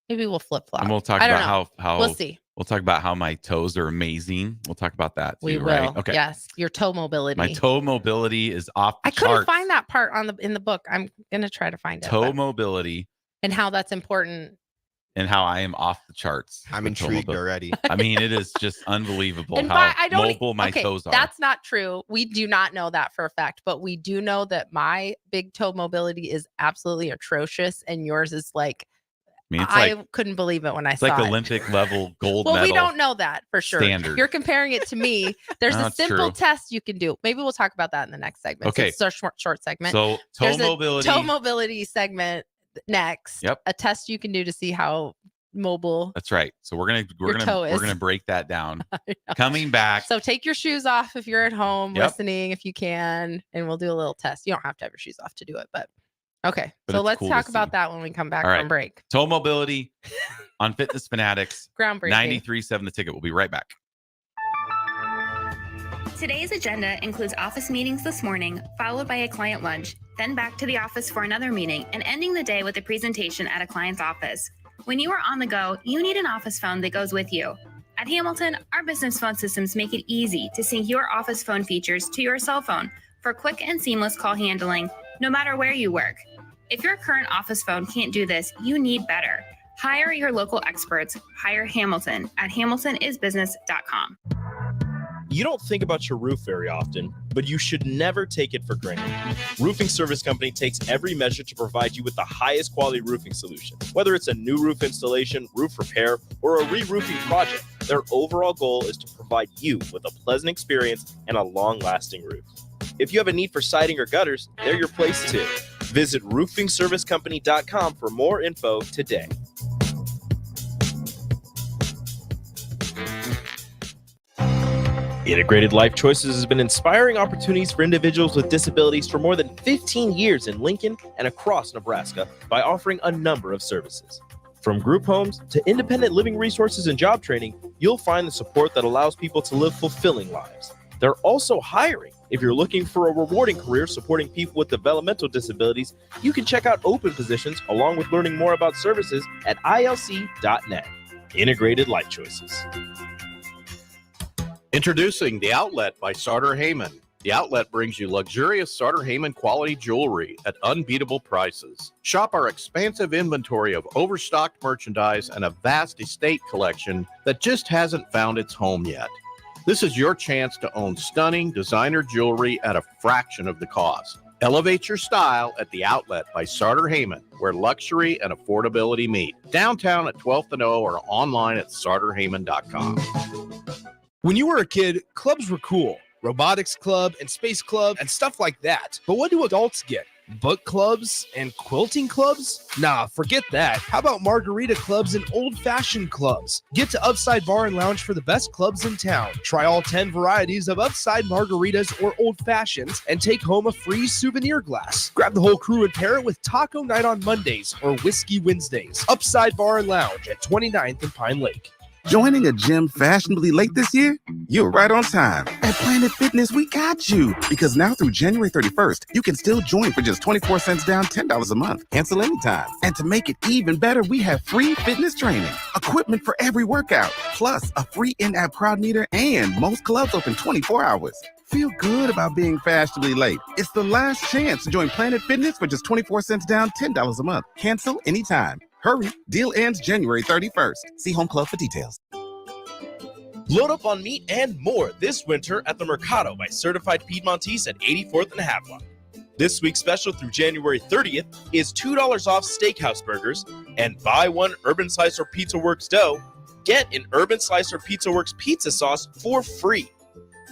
maybe we'll flip flop. And we'll talk about how we'll see. We'll talk about how my toes are amazing. We'll talk about that too, We will. right? Okay. Yes. Your toe mobility. My toe mobility is off the I couldn't charts. find that part in the book. I'm gonna try to find it. Toe mobility. And how that's important. And how I am off the charts. I'm intrigued already. I mean, it is just unbelievable how mobile my toes are. That's not true. We do not know that for a fact, but we do know that my big toe mobility is absolutely atrocious, and yours is I couldn't believe it when I saw it. It's like Olympic level gold well, medal. we don't know that for sure. Standard. You're comparing it to me. There's a That's simple true. test you can do. Maybe we'll talk about that in the next segment. Okay. So it's a short segment. So There's a mobility. toe mobility segment next. Yep. A test you can do to see how mobile. That's right. So we're toe is. gonna break that down. Coming back. So take your shoes off if you're at home Yep. listening, if you can, and we'll do a little test. You don't have to have your shoes off to do it, but okay. But so it's let's cool to talk about see. that when we come back All right. from break. Toe mobility on Fitness Fanatics. Groundbreaking. 93.7 The Ticket. We'll be right back. Today's agenda includes office meetings this morning, followed by a client lunch, then back to the office for another meeting, and ending the day with a presentation at a client's office. When you are on the go, you need an office phone that goes with you. At Hamilton, our business phone systems make it easy to sync your office phone features to your cell phone for quick and seamless call handling, no matter where you work. If your current office phone can't do this, you need better. Hire your local experts. Hire Hamilton at hamiltonisbusiness.com. You don't think about your roof very often, but you should never take it for granted. Roofing Service Company takes every measure to provide you with the highest quality roofing solution. Whether it's a new roof installation, roof repair, or a re-roofing project, their overall goal is to provide you with a pleasant experience and a long-lasting roof. If you have a need for siding or gutters, they're your place too. Visit roofingservicecompany.com for more info today. Integrated Life Choices has been inspiring opportunities for individuals with disabilities for more than 15 years in Lincoln and across Nebraska by offering a number of services. From group homes to independent living resources and job training, you'll find the support that allows people to live fulfilling lives. They're also hiring. If you're looking for a rewarding career supporting people with developmental disabilities, you can check out open positions along with learning more about services at ilc.net. Integrated Life Choices. Introducing The Outlet by Sartor Heyman. The Outlet brings you luxurious Sartor Heyman quality jewelry at unbeatable prices. Shop our expansive inventory of overstocked merchandise and a vast estate collection that just hasn't found its home yet. This is your chance to own stunning designer jewelry at a fraction of the cost. Elevate your style at The Outlet by Sartor Heyman, where luxury and affordability meet. Downtown at 12th and O or online at sartorheyman.com. When you were a kid, clubs were cool. Robotics club and space club and stuff like that. But what do adults get? Book clubs and quilting clubs? Nah, forget that. How about margarita clubs and old-fashioned clubs? Get to Upside Bar and Lounge for the best clubs in town. Try all 10 varieties of Upside margaritas or old fashions and take home a free souvenir glass. Grab the whole crew and pair it with Taco Night on Mondays or Whiskey Wednesdays. Upside Bar and Lounge at 29th and Pine Lake. Joining a gym fashionably late this year? You're right on time. At Planet Fitness, we got you. Because now through January 31st, you can still join for just 24 cents down, $10 a month. Cancel anytime. And to make it even better, we have free fitness training, equipment for every workout, plus a free in-app crowd meter, and most clubs open 24 hours. Feel good about being fashionably late. It's the last chance to join Planet Fitness for just 24 cents down, $10 a month. Cancel anytime. Hurry, deal ends January 31st. See Home Club for details. Load up on meat and more this winter at the Mercado by Certified Piedmontese at 84th and Havelock. This week's special through January 30th is $2 off Steakhouse Burgers and buy one Urban Slicer Pizza Works dough, get an Urban Slicer Pizza Works pizza sauce for free.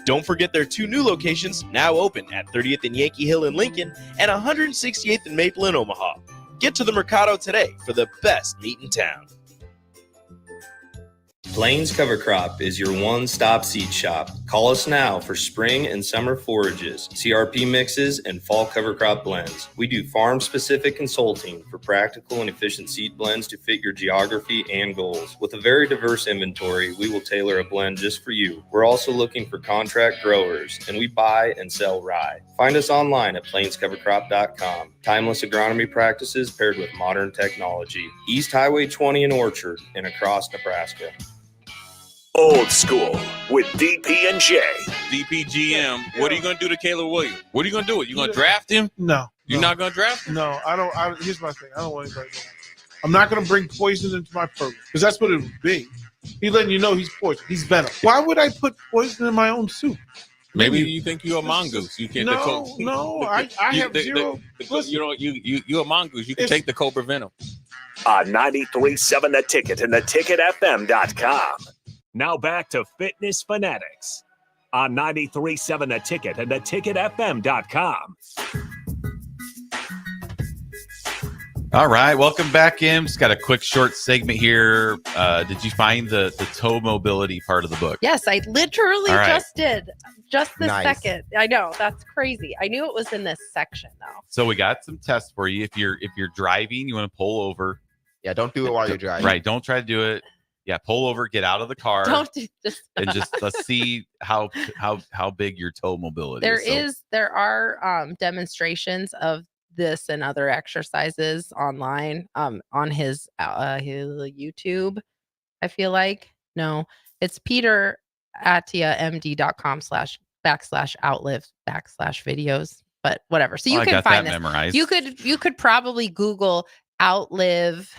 Don't forget their 2 new locations now open at 30th and Yankee Hill in Lincoln and 168th and Maple in Omaha. Get to the Mercado today for the best meat in town. Plains Cover Crop is your one-stop seed shop. Call us now for spring and summer forages, CRP mixes, and fall cover crop blends. We do farm-specific consulting for practical and efficient seed blends to fit your geography and goals. With a very diverse inventory, we will tailor a blend just for you. We're also looking for contract growers, and we buy and sell rye. Find us online at plainscovercrop.com. Timeless agronomy practices paired with modern technology. East Highway 20 in Orchard and across Nebraska. Old School with DP and J. DPGM. What are you going to do to Caleb Williams? What are you going to do? You going to draft him? No. You're not going to draft him? No, I don't. Here's my thing. I don't want anybody to know. I'm not going to bring poison into my program because that's what it would be. He's letting you know he's poison. He's venom. Why would I put poison in my own soup? Maybe you think you're a mongoose. You can't. I have zero. You're a mongoose. You can take the Cobra venom. On 93.7 The Ticket and theticketfm.com. Now back to Fitness Fanatics on 93.7 The Ticket and theticketfm.com. All right, welcome back in. Just got a quick short segment here. Did you find the toe mobility part of the book? Yes, I literally All right. just did. Just this Nice. second. I know, that's crazy. I knew it was in this section though. So we got some tests for you. If you're driving, you want to pull over. Yeah, don't do it while you're driving. Right, don't try to do it. Yeah, pull over, get out of the car. Don't do this. And just let's see how big your toe mobility is. There are demonstrations of this and other exercises online on his YouTube. I feel like no, it's peteratiamd.com/outlive/videos, but whatever. So you I can got find that this. memorized. You could probably Google outlive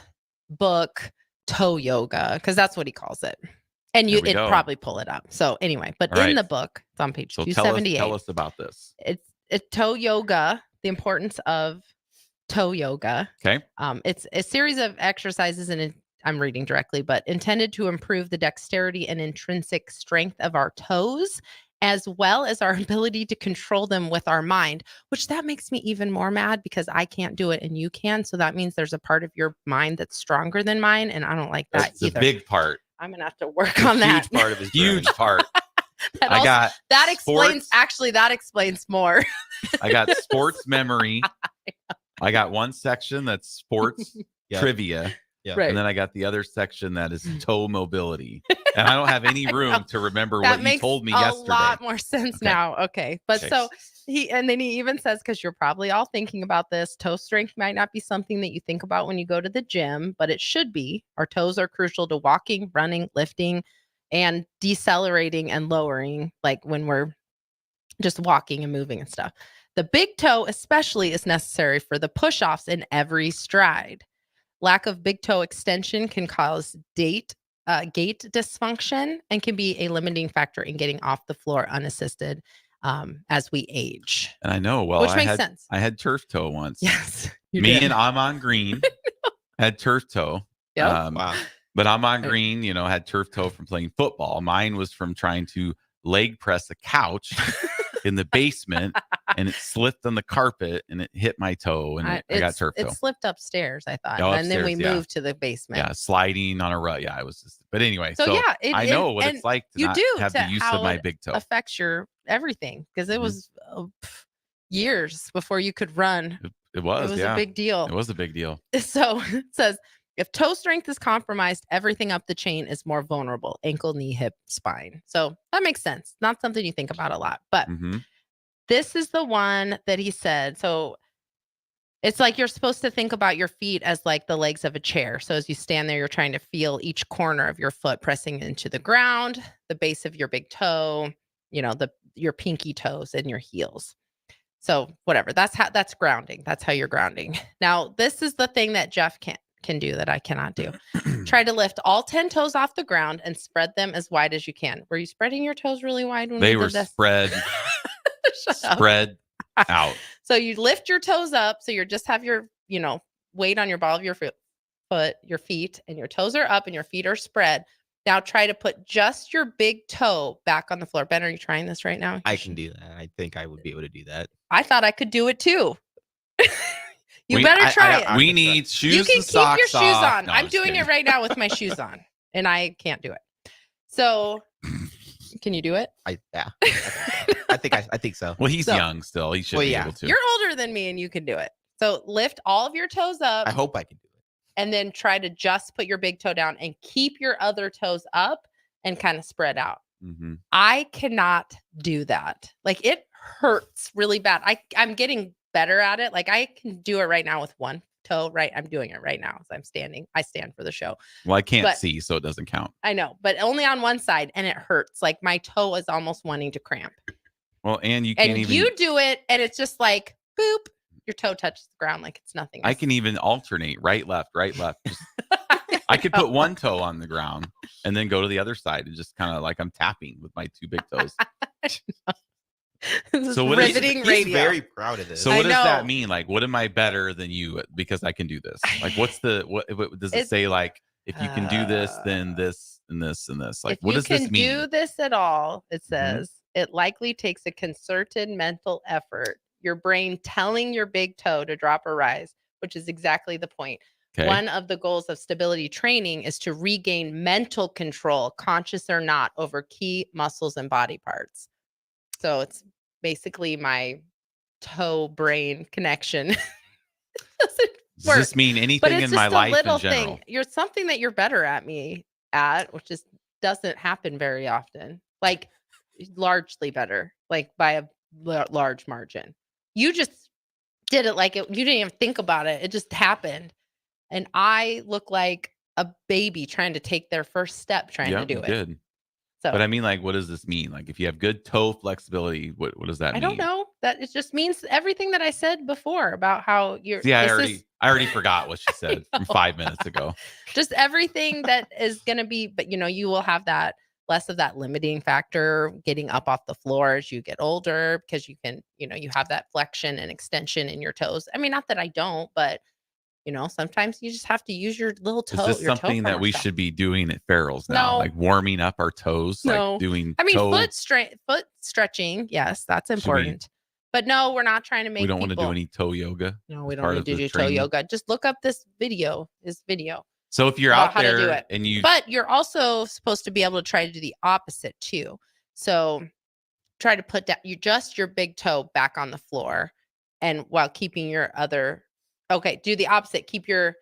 book toe yoga because that's what he calls it, and There we it'd go. probably pull it up. So anyway, but All in right. the book, it's on page So 278. tell us about this. It's toe yoga, the importance of toe yoga. Okay. It's a series of exercises, and I'm reading directly, but intended to improve the dexterity and intrinsic strength of our toes, as well as our ability to control them with our mind, which that makes me even more mad because I can't do it and you can. So that means there's a part of your mind that's stronger than mine, and I don't like that That's either. a big part. I'm gonna have to work A on that. huge part of his huge part. That I also- got that explains. sports. Actually, that explains more. I got sports memory. I got one section that's sports trivia. Yeah. Right. And then I got the other section that is toe mobility. And I don't have any room to remember That what you makes told me a yesterday. lot more sense now. Okay. But Okay. so then he even says, because you're probably all thinking about this, toe strength might not be something that you think about when you go to the gym, but it should be. Our toes are crucial to walking, running, lifting, and decelerating and lowering, like when we're just walking and moving and stuff. The big toe especially is necessary for the push-offs in every stride. Lack of big toe extension can cause gait dysfunction and can be a limiting factor in getting off the floor unassisted. as we age. And I know, well, Which makes sense. I had turf toe once. Yes. Me and I'm on green had turf toe. Yep. Wow. But I'm on green, had turf toe from playing football. Mine was from trying to leg press a couch in the basement, and it slipped on the carpet and it hit my toe, and I got turf toe. It slipped upstairs, I thought. Oh, and then we upstairs, moved to the basement. Yeah, sliding on a rut. Yeah, it was just, but anyway. So yeah, I know what it's like to not have the use of my big toe. Affects your everything, because it was years before you could run. It was a big deal. It was a big deal. So it says, if toe strength is compromised, everything up the chain is more vulnerable: ankle, knee, hip, spine. So that makes sense. Not something you think about a lot, but this is the one that he said. So it's like you're supposed to think about your feet as like the legs of a chair. So as you stand there, you're trying to feel each corner of your foot pressing into the ground, the base of your big toe, your pinky toes and your heels. So whatever, that's grounding. That's how you're grounding. Now, this is the thing that Jeff can do that I cannot do. Try to lift all 10 toes off the ground and spread them as wide as you can. Were you spreading your toes really wide when they we were did this? spread out? So you lift your toes up, so you just have your weight on your ball of your foot, your feet, and your toes are up and your feet are spread. Now try to put just your big toe back on the floor. Ben, are you trying this right now? I can do that. I think I would be able to do that. I thought I could do it too. Better try it. We need shoes. You can and keep socks your shoes off. on. No, I'm doing it right now with my shoes on, and I can't do it. So, can you do it? I think so. Well, he's young still. He should be able to. You're older than me, and you can do it. So lift all of your toes up. I hope I can do it. And then try to just put your big toe down and keep your other toes up and kind of spread out. I cannot do that. Like, it hurts really bad. I'm getting better at it. Like, I can do it right now with one toe, right? I'm doing it right now as I'm standing. I stand for the show. Well, I can't see, so it doesn't count. I know, but only on one side, and it hurts. Like, my toe is almost wanting to cramp. Well, and you can't and even. You do it, and it's just like, boop, your toe touches the ground like it's nothing. I can even alternate right, left, right, left. I could put one toe on the ground and then go to the other side and just kind of like I'm tapping with my two big toes. So what riveting radio. He's very proud of this. So what does that mean? Like, what am I better than you because I can do this? Like, what does it say? Like, if you can do this, then this and this and this. Like, what does this mean? If you can do this at all, it says it likely takes a concerted mental effort. Your brain telling your big toe to drop or rise, which is exactly the point. Okay. One of the goals of stability training is to regain mental control, conscious or not, over key muscles and body parts. So it's basically my toe brain connection. Does this mean anything in my life in general? You're something that you're better at me at, which just doesn't happen very often. Like, largely better, like by a large margin. You just did it like it. You didn't even think about it. It just happened. And I look like a baby trying to take their first step trying to do it. Good. So, but I mean, like, what does this mean? Like, if you have good toe flexibility, what does that mean? I don't know. That it just means everything that I said before about how you're. Yeah, I already forgot what she said from 5 minutes ago. Just everything that is going to be, but you will have that less of that limiting factor getting up off the floor as you get older, because you can, you have that flexion and extension in your toes. I mean, not that I don't, but sometimes you just have to use your little toe. Is this something that we should be doing at Farrell's now? No. Like warming up our toes? No. Like doing foot stretching. Yes, that's important. But no, we're not trying to make we don't want to do any toe yoga. No, we don't need to do toe yoga. Just look up this video. So if you're out there and but you're also supposed to be able to try to do the opposite too. So try to put your big toe back on the floor, and while keeping your other. Okay, do the opposite. Keep your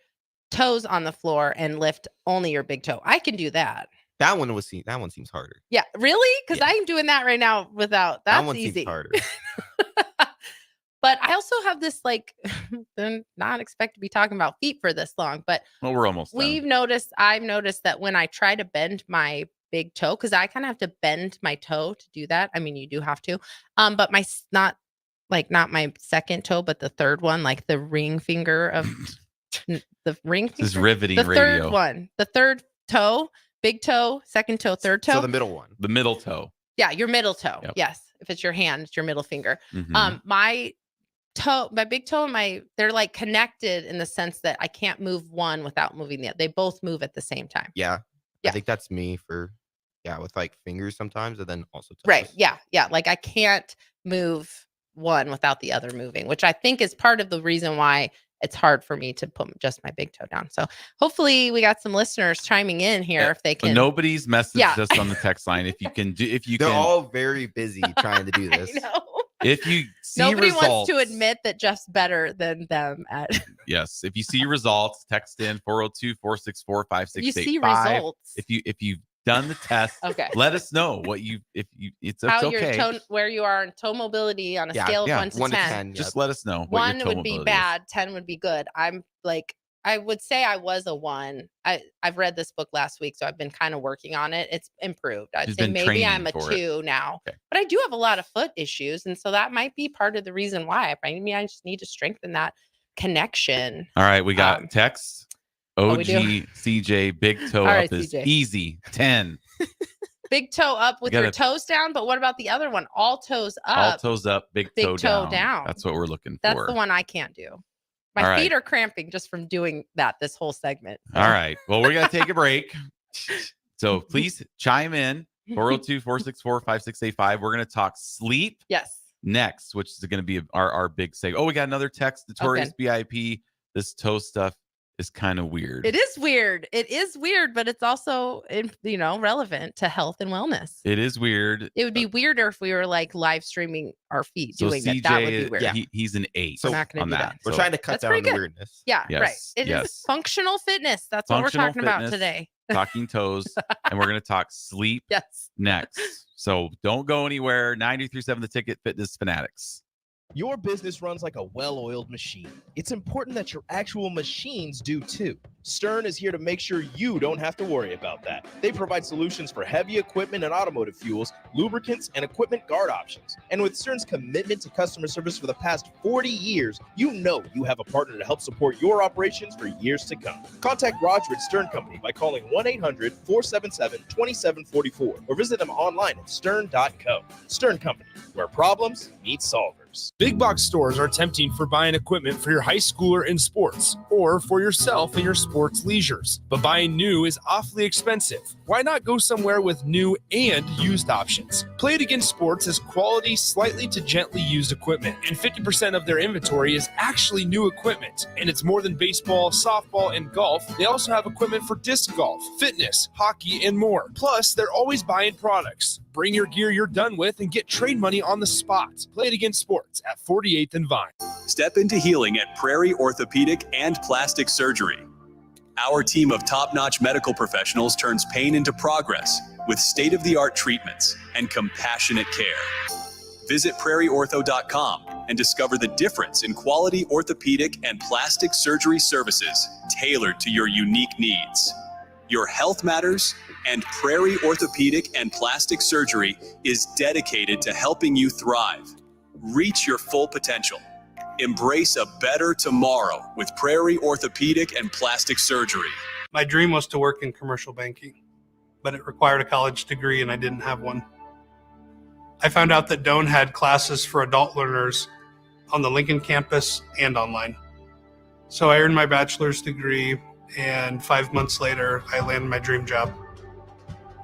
toes on the floor and lift only your big toe. I can do that. That one seems harder. Yeah, really? Because I'm doing that right now without. That's that one easy. Seems harder. But I also have this did not expect to be talking about feet for this long, but we're almost done. I've noticed that when I try to bend my big toe, because I kind of have to bend my toe to do that. I mean, you do have to, but not my second toe, but the third one, like the ring finger of the ring finger. This is riveting the radio. Third one, the third toe, big toe, second toe, third toe. So the middle one. The middle toe. Yeah, your middle toe. Yep. Yes. If it's your hand, it's your middle finger. Mhm. My big toe and they're like connected in the sense that I can't move one without moving the other. They both move at the same time. Yeah. Yeah. I think that's me with like fingers sometimes, and then also toes. Right. Yeah. Yeah. Like I can't move one without the other moving, which I think is part of the reason why it's hard for me to put just my big toe down. So hopefully we got some listeners chiming in here if they can. Nobody's messaged Yeah. us on the text line. If you can They're all very busy trying to do this. I know. if you see Nobody results, wants to admit that Jeff's better than them at. yes. If you see results, text in 402-464-5685. You see results. If you've done the test, Okay. let us know what it's How okay. your toe, where you are in toe mobility on a scale of 1 to 10. Just let us know. What your 1 toe would be mobility is. bad, 10 would be good. I'm like, I would say I was a 1. I've read this book last week, so I've been kind of working on it. It's improved. I'd She's say been maybe I'm a training for 2 it. now. Okay. But I do have a lot of foot issues, and so that might be part of the reason why. Maybe I just need to strengthen that connection. All right, we got text. Oh, OG we do? CJ, big toe All up right, is CJ. easy 10. Big toe up with You your gotta- toes down, but what about the other one? All toes up. All toes up, big toe down. That's what we're looking That's for. the one I can't do. My All right. feet are cramping just from doing that this whole segment. All right. Well, we're going to take a break. So please chime in 402-464-5685. We're going to talk sleep Yes. next, which is going to be our big say. Oh, we got another text. Notorious BIP. This toe stuff is kind of weird. It is weird. It is weird, but it's also, relevant to health and wellness. It is weird. It would be weirder if we were like live streaming our feet So doing CJ, it. That would be weird. he's an 8 We're not gonna on do that. that. We're So trying to cut That's down pretty the good. weirdness. Yeah, Yes, right. It is yes. functional fitness. That's what we're Functional talking about fitness, today. talking toes, and we're going to talk sleep Yes. next. So don't go anywhere. 93.7 The Ticket, Fitness Fanatics. Your business runs like a well-oiled machine. It's important that your actual machines do too. Stern is here to make sure you don't have to worry about that. They provide solutions for heavy equipment and automotive fuels, lubricants, and equipment guard options. And with Stern's commitment to customer service for the past 40 years, you know you have a partner to help support your operations for years to come. Contact Roger at Stern Company by calling 1-800-477-2744 or visit them online at stern.co. Stern Company, where problems meet solvers. Big box stores are tempting for buying equipment for your high schooler in sports or for yourself in your sports leisures. But buying new is awfully expensive. Why not go somewhere with new and used options? Play It Again Sports has quality, slightly to gently used equipment, and 50% of their inventory is actually new equipment. And it's more than baseball, softball, and golf. They also have equipment for disc golf, fitness, hockey, and more. Plus, they're always buying products. Bring your gear you're done with and get trade money on the spot. Play It Again Sports at 48th and Vine. Step into healing at Prairie Orthopedic and Plastic Surgery. Our team of top-notch medical professionals turns pain into progress with state-of-the-art treatments and compassionate care. Visit prairieortho.com and discover the difference in quality orthopedic and plastic surgery services tailored to your unique needs. Your health matters, and Prairie Orthopedic and Plastic Surgery is dedicated to helping you thrive. Reach your full potential. Embrace a better tomorrow with Prairie Orthopedic and Plastic Surgery. My dream was to work in commercial banking, but it required a college degree and I didn't have one. I found out that Doane had classes for adult learners on the Lincoln campus and online. So I earned my bachelor's degree, and 5 months later, I landed my dream job.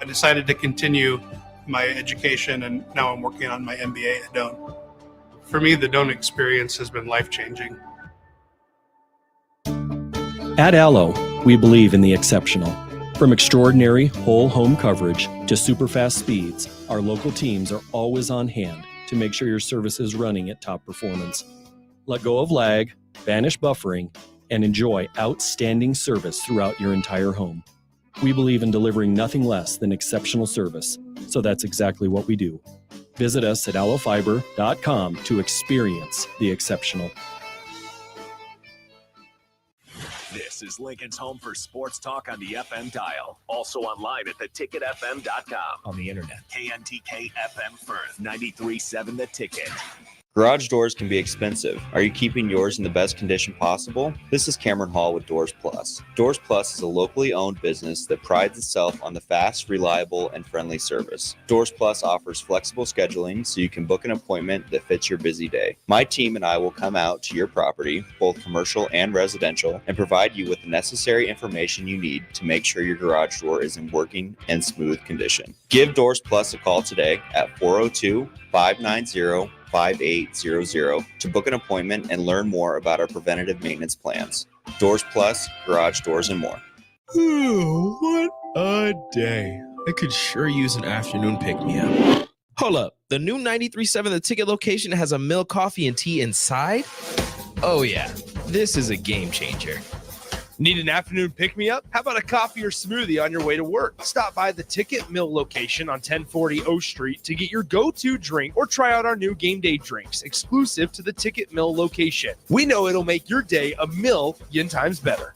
I decided to continue my education, and now I'm working on my MBA at Doane. For me, the Doane experience has been life-changing. At Allo, we believe in the exceptional. From extraordinary whole home coverage to super fast speeds, our local teams are always on hand to make sure your service is running at top performance. Let go of lag, banish buffering, and enjoy outstanding service throughout your entire home. We believe in delivering nothing less than exceptional service, so that's exactly what we do. Visit us at allofiber.com to experience the exceptional. This is Lincoln's home for sports talk on the FM dial. Also online at theticketfm.com. On the internet. KNTK FM Firth, 93.7 The Ticket. Garage doors can be expensive. Are you keeping yours in the best condition possible? This is Cameron Hall with Doors Plus. Doors Plus is a locally owned business that prides itself on the fast, reliable, and friendly service. Doors Plus offers flexible scheduling so you can book an appointment that fits your busy day. My team and I will come out to your property, both commercial and residential, and provide you with the necessary information you need to make sure your garage door is in working and smooth condition. Give Doors Plus a call today at 402-590-5800 to book an appointment and learn more about our preventative maintenance plans. Doors Plus, garage doors, and more. Ooh, what a day. I could sure use an afternoon pick-me-up. Hold up. The new 93.7 The Ticket location has a milk, coffee, and tea inside? Oh, yeah. This is a game changer. Need an afternoon pick-me-up? How about a coffee or smoothie on your way to work? Stop by the Ticket Mill location on 1040 O Street to get your go-to drink or try out our new game day drinks exclusive to the Ticket Mill location. We know it'll make your day a million times better.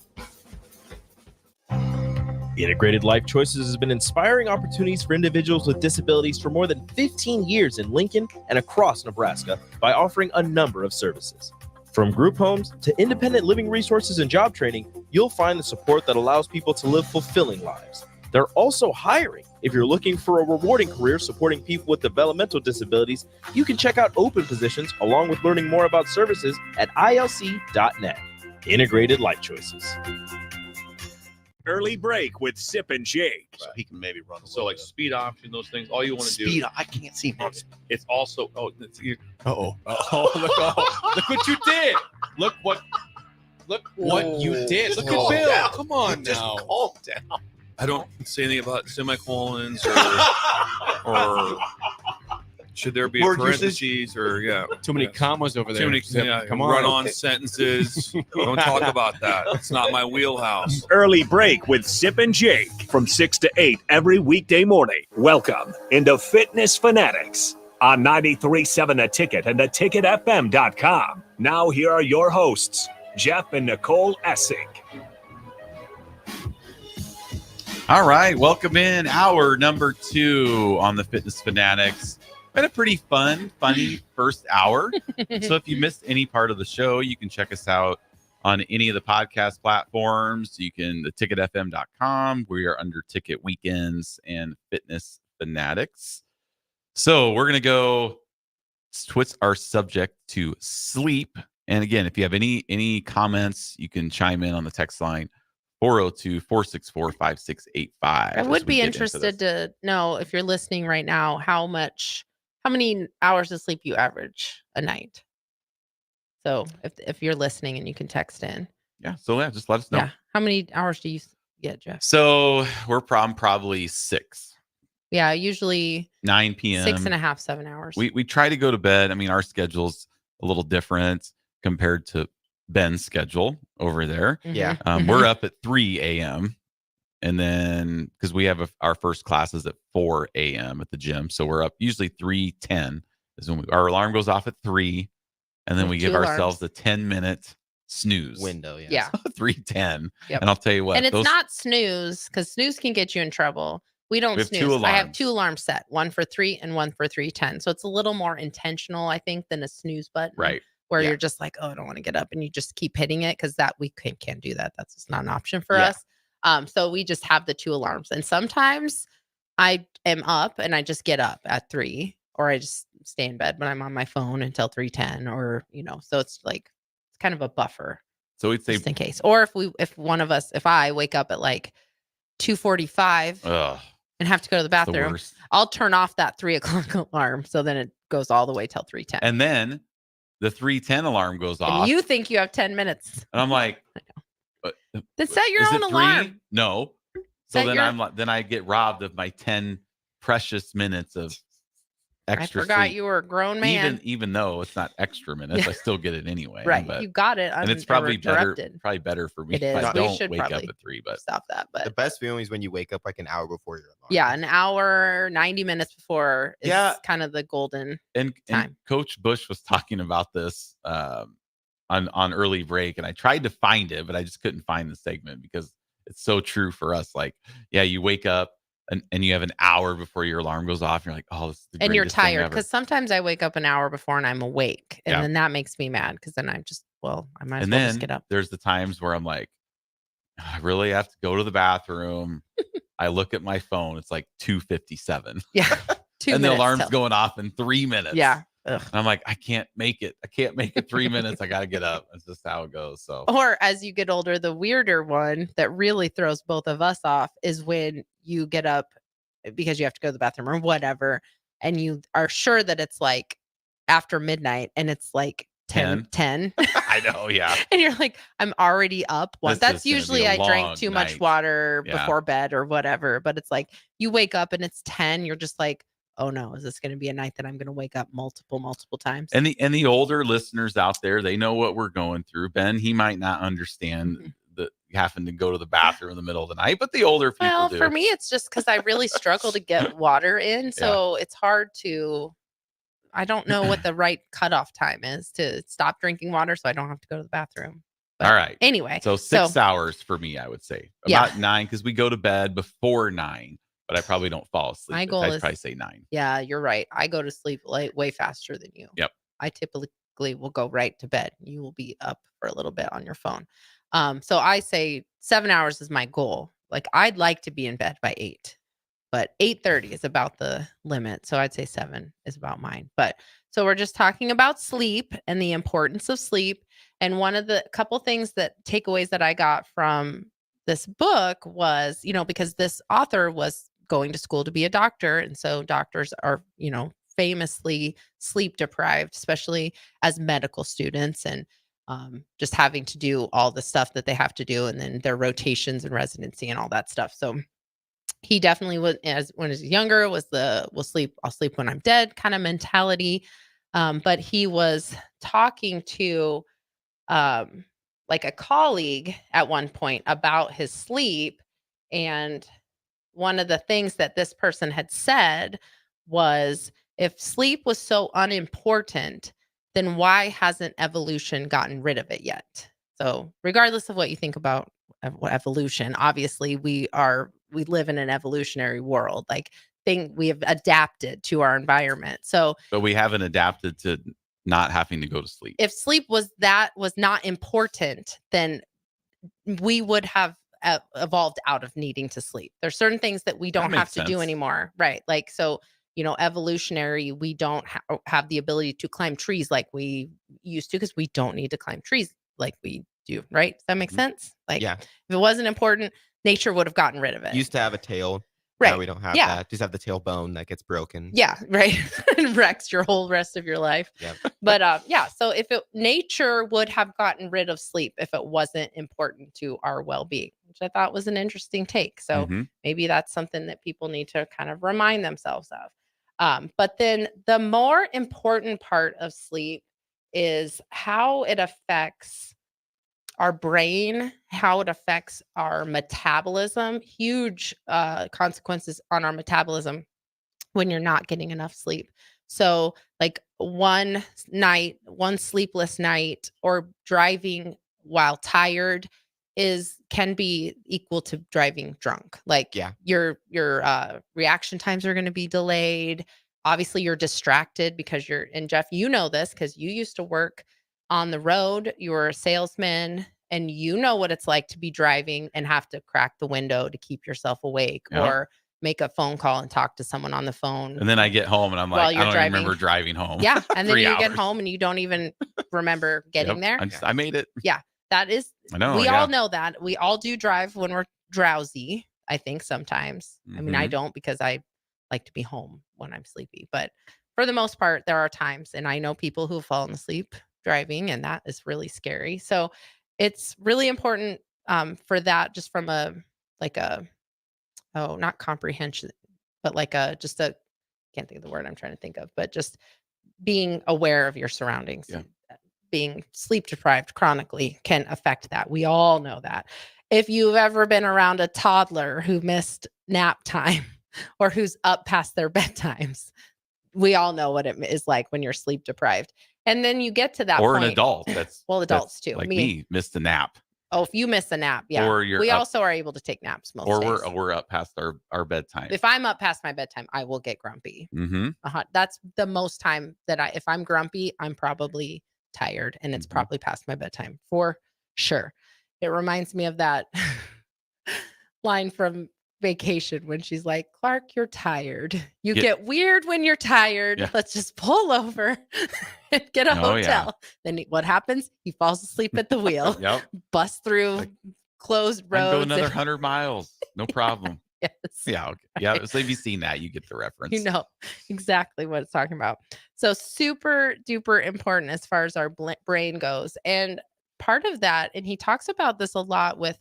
Integrated Life Choices has been inspiring opportunities for individuals with disabilities for more than 15 years in Lincoln and across Nebraska by offering a number of services. From group homes to independent living resources and job training, you'll find the support that allows people to live fulfilling lives. They're also hiring. If you're looking for a rewarding career supporting people with developmental disabilities, you can check out open positions along with learning more about services at ilc.net. Integrated Life Choices. Early break with Sip and Jake. So he can maybe run. So like speed option, those things. All you want to do. Speed. I can't see. It's also. Oh, Uh-oh. Look what you did. Look what you did. Look at Bill. Come on Just now. calm down. I don't say anything about semicolons or should there be a Word usage? parentheses or Too many commas over there. too many Zip. Come on. run-on sentences. Don't talk about that. It's not my wheelhouse. Early break with Sip and Jake from 6 to 8 every weekday morning. Welcome into Fitness Fanatics on 93.7 The Ticket and theticketfm.com. Now here are your hosts, Jeff and Nicole Essig. All right, welcome in hour number 2 on the Fitness Fanatics. Been a pretty funny first hour. So if you missed any part of the show, you can check us out on any of the podcast platforms. You can theticketfm.com. We are under Ticket Weekends and Fitness Fanatics. So we're gonna go switch our subject to sleep. And again, if you have any comments, you can chime in on the text line 402-464-5685. I would be interested to know, if you're listening right now, how many hours of sleep you average a night. So if you're listening and you can text in. Yeah. So yeah, just let us know. Yeah. How many hours do you get, Jeff? So we're probably 6. Yeah, usually 9 p.m. 6.5, 7 hours. We try to go to bed. I mean, our schedule's a little different compared to Ben's schedule over there. Yeah. We're up at 3 a.m. And then because we have our first classes at 4 a.m. at the gym. So we're up usually 3:10 is when our alarm goes off at 3. And then we give ourselves a 10-minute snooze window. Yeah. 3:10. Yep. And I'll tell you what. And it's not snooze, because snooze can get you in trouble. We don't have snooze. 2 I have alarms. 2 alarms set, one for 3 and one for 3:10. So it's a little more intentional, I think, than a snooze button. Right. Where Yeah. you're just like, oh, I don't want to get up, and you just keep hitting it, because that we can't do that. That's just not an option for Yeah. us. So we just have the 2 alarms. And sometimes I am up and I just get up at 3, or I just stay in bed, but I'm on my phone until 3:10, or, so it's like, it's kind of a buffer So we'd say just in case. Or if I wake up at like 2:45 and have to go to the bathroom, worst. I'll turn off that 3 o'clock alarm. So then it goes all the way till 3:10. And then the 3:10 alarm goes off. And you think you have 10 minutes. And I'm like, Then set your is own it 3? alarm. No. So Set then your- then I get robbed of my 10 precious minutes of extra I forgot sleep. you were a grown man. Even though it's not extra minutes, I still get it anyway. Right. But, You got it. and it's probably better for me It if is. I We don't should wake up probably at 3. But stop that. But The best feeling is when you wake up like an hour before your alarm. yeah, an hour, 90 minutes before is Yeah. kind of the golden and Coach Bush was talking about this on early break, and I tried to find it, but I just couldn't find the segment because it's so true for us. Like, yeah, you wake up and you have an hour before your alarm goes off. You're like, oh, this is the And you're greatest thing tired ever. because sometimes I wake up an hour before and I'm awake, and Yeah. then that makes me mad because then I'm just I might as And well then just get up. there's the times where I'm like, I really have to go to the bathroom. I look at my phone. It's like 2:57. Yeah. 2 And the minutes alarm's till. going off in 3 minutes. Yeah. And I'm like, I can't make it. I can't make it 3 minutes. I got to get up. That's just how it goes. So, Or as you get older, the weirder one that really throws both of us off is when you get up because you have to go to the bathroom or whatever, and you are sure that it's like after midnight and it's like 10. I know. Yeah. And you're like, I'm already up. This That's is gonna be usually a I drank long too much night. water Yeah. before bed or whatever. But it's like you wake up and it's 10. You're just like, oh no, is this going to be a night that I'm going to wake up multiple times? And the older listeners out there, they know what we're going through. Ben, he might not understand the having to go to the bathroom in the middle of the night, but the older people Well, do. for me, it's just because I really struggle to get water in. So it's hard to, I don't know what the right cutoff time is to stop drinking water so I don't have to go to the bathroom. But all right. Anyway. So 6 hours for me, I would say. Yeah. About 9, because we go to bed before 9, but I probably don't fall asleep. My goal I'd is probably say 9. Yeah, you're right. I go to sleep way faster than you. Yep. I typically will go right to bed. You will be up for a little bit on your phone. So I say 7 hours is my goal. Like I'd like to be in bed by 8, but 8:30 is about the limit. So I'd say 7 is about mine. But so we're just talking about sleep and the importance of sleep. And one of the couple things takeaways that I got from this book was, because this author was going to school to be a doctor. And so doctors are, famously sleep deprived, especially as medical students, and just having to do all the stuff that they have to do, and then their rotations and residency and all that stuff. So he definitely was, when he was younger, was I'll sleep when I'm dead kind of mentality. But he was talking to like a colleague at one point about his sleep. And one of the things that this person had said was, if sleep was so unimportant, then why hasn't evolution gotten rid of it yet? So regardless of what you think about evolution, obviously we live in an evolutionary world. Like we have adapted to our environment. So But we haven't adapted to not having to go to sleep. if sleep was not important, then we would have evolved out of needing to sleep. There's certain things that we don't have to do sense. anymore. Right. Like, so, evolutionary, we don't have the ability to climb trees like we used to, because we don't need to climb trees like we do. Right. Does that make sense? Like, Yeah. if it wasn't important, nature would have gotten rid of it. Used to have a tail. Right. Now we don't have Yeah. that. Just have the tailbone that gets broken. Yeah, right. And wrecks your whole rest of your life. Yep. But yeah, so nature would have gotten rid of sleep if it wasn't important to our well-being, which I thought was an interesting take. So maybe that's something that people need to kind of remind themselves of. But then the more important part of sleep is how it affects our brain, how it affects our metabolism. Huge consequences on our metabolism when you're not getting enough sleep. So like one sleepless night or driving while tired can be equal to driving drunk. Like your reaction times are going to be delayed. Obviously you're distracted because and Jeff, you know this because you used to work on the road. You were a salesman, and you know what it's like to be driving and have to crack the window to keep yourself awake, or make a phone call and talk to someone on the phone. And then I get home and I'm like, I don't even remember driving home. Yeah. And then 3 you get hours. home and you don't even remember getting there. I made it. Yeah. That is, I know. We all know that. We all do drive when we're drowsy, I think sometimes. I mean, I Mhm. don't, because I like to be home when I'm sleepy. But for the most part, there are times, and I know people who have fallen asleep driving, and that is really scary. So it's really important for that, just from not comprehension, but can't think of the word I'm trying to think of, but just being aware of your surroundings. Yeah. Being sleep deprived chronically can affect that. We all know that. If you've ever been around a toddler who missed nap time or who's up past their bedtimes, we all know what it is like when you're sleep deprived. And then you get to that Or point. an adult. That's well, adults too. Like me, missed a nap. Oh, if you miss a nap, yeah. Or you're we up- also are able to take naps most or days. we're up past our bedtime. If I'm up past my bedtime, I will get grumpy. Mm-hmm. That's the most time that if I'm grumpy, I'm probably tired, and it's probably past my bedtime for sure. It reminds me of that line from Vacation when she's like, Clark, you're tired. You get weird when you're tired. Yeah. Let's just pull over and get a Oh, yeah. hotel. Then what happens? He falls asleep at the wheel, Yep. busts through closed I can go roads. another and- 100 miles. No problem. Yes. Yeah. Okay. Yeah. So if you've seen that, you get the reference. You know exactly what it's talking about. So super duper important as far as our brain goes. And part of that, and he talks about this a lot with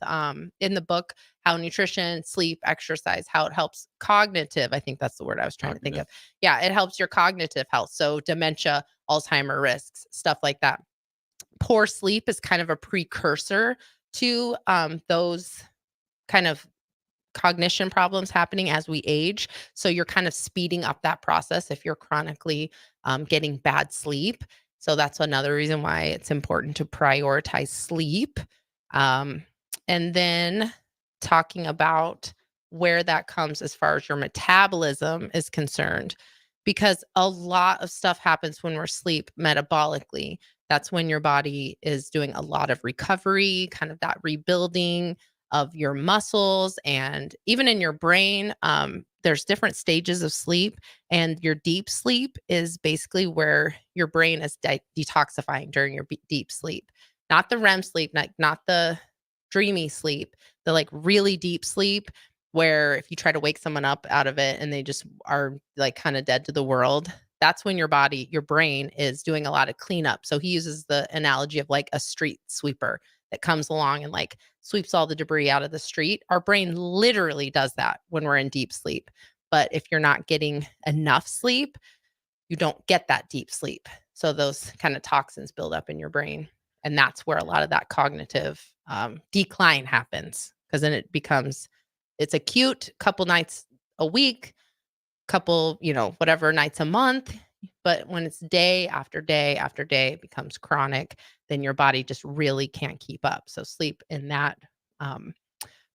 in the book, how nutrition, sleep, exercise, how it helps cognitive. I think that's the word I was trying to think of. Yeah, it helps your cognitive health. So dementia, Alzheimer risks, stuff like that. Poor sleep is kind of a precursor to those kind of cognition problems happening as we age. So you're kind of speeding up that process if you're chronically getting bad sleep. So that's another reason why it's important to prioritize sleep. And then talking about where that comes as far as your metabolism is concerned, because a lot of stuff happens when we're asleep metabolically. That's when your body is doing a lot of recovery, kind of that rebuilding of your muscles, and even in your brain. There's different stages of sleep, and your deep sleep is basically where your brain is detoxifying during your deep sleep, not the REM sleep, not the dreamy sleep, the like really deep sleep where if you try to wake someone up out of it and they just are like kind of dead to the world. That's when your brain is doing a lot of cleanup. So he uses the analogy of like a street sweeper that comes along and like sweeps all the debris out of the street. Our brain literally does that when we're in deep sleep. But if you're not getting enough sleep, you don't get that deep sleep. So those kind of toxins build up in your brain. And that's where a lot of that cognitive decline happens, because then it's acute, couple nights a week, couple, whatever nights a month. But when it's day after day after day, it becomes chronic, then your body just really can't keep up. So sleep in that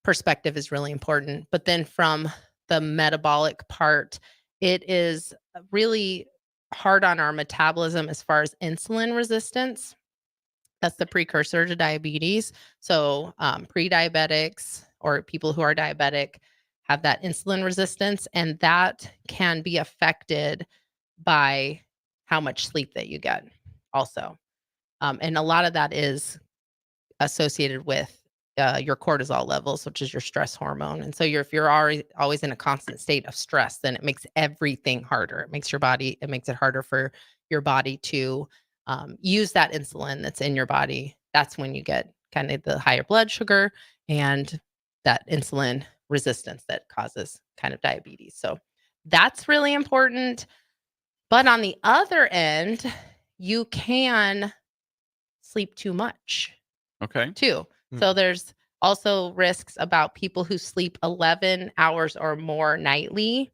perspective is really important. But then from the metabolic part, it is really hard on our metabolism as far as insulin resistance. That's the precursor to diabetes. So pre-diabetics or people who are diabetic have that insulin resistance, and that can be affected by how much sleep that you get also. And a lot of that is associated with your cortisol levels, which is your stress hormone. And so if you're always in a constant state of stress, then it makes everything harder. It makes it harder for your body to use that insulin that's in your body. That's when you get kind of the higher blood sugar and that insulin resistance that causes kind of diabetes. So that's really important. But on the other end, you can sleep too much. Okay. Too. So there's also risks about people who sleep 11 hours or more nightly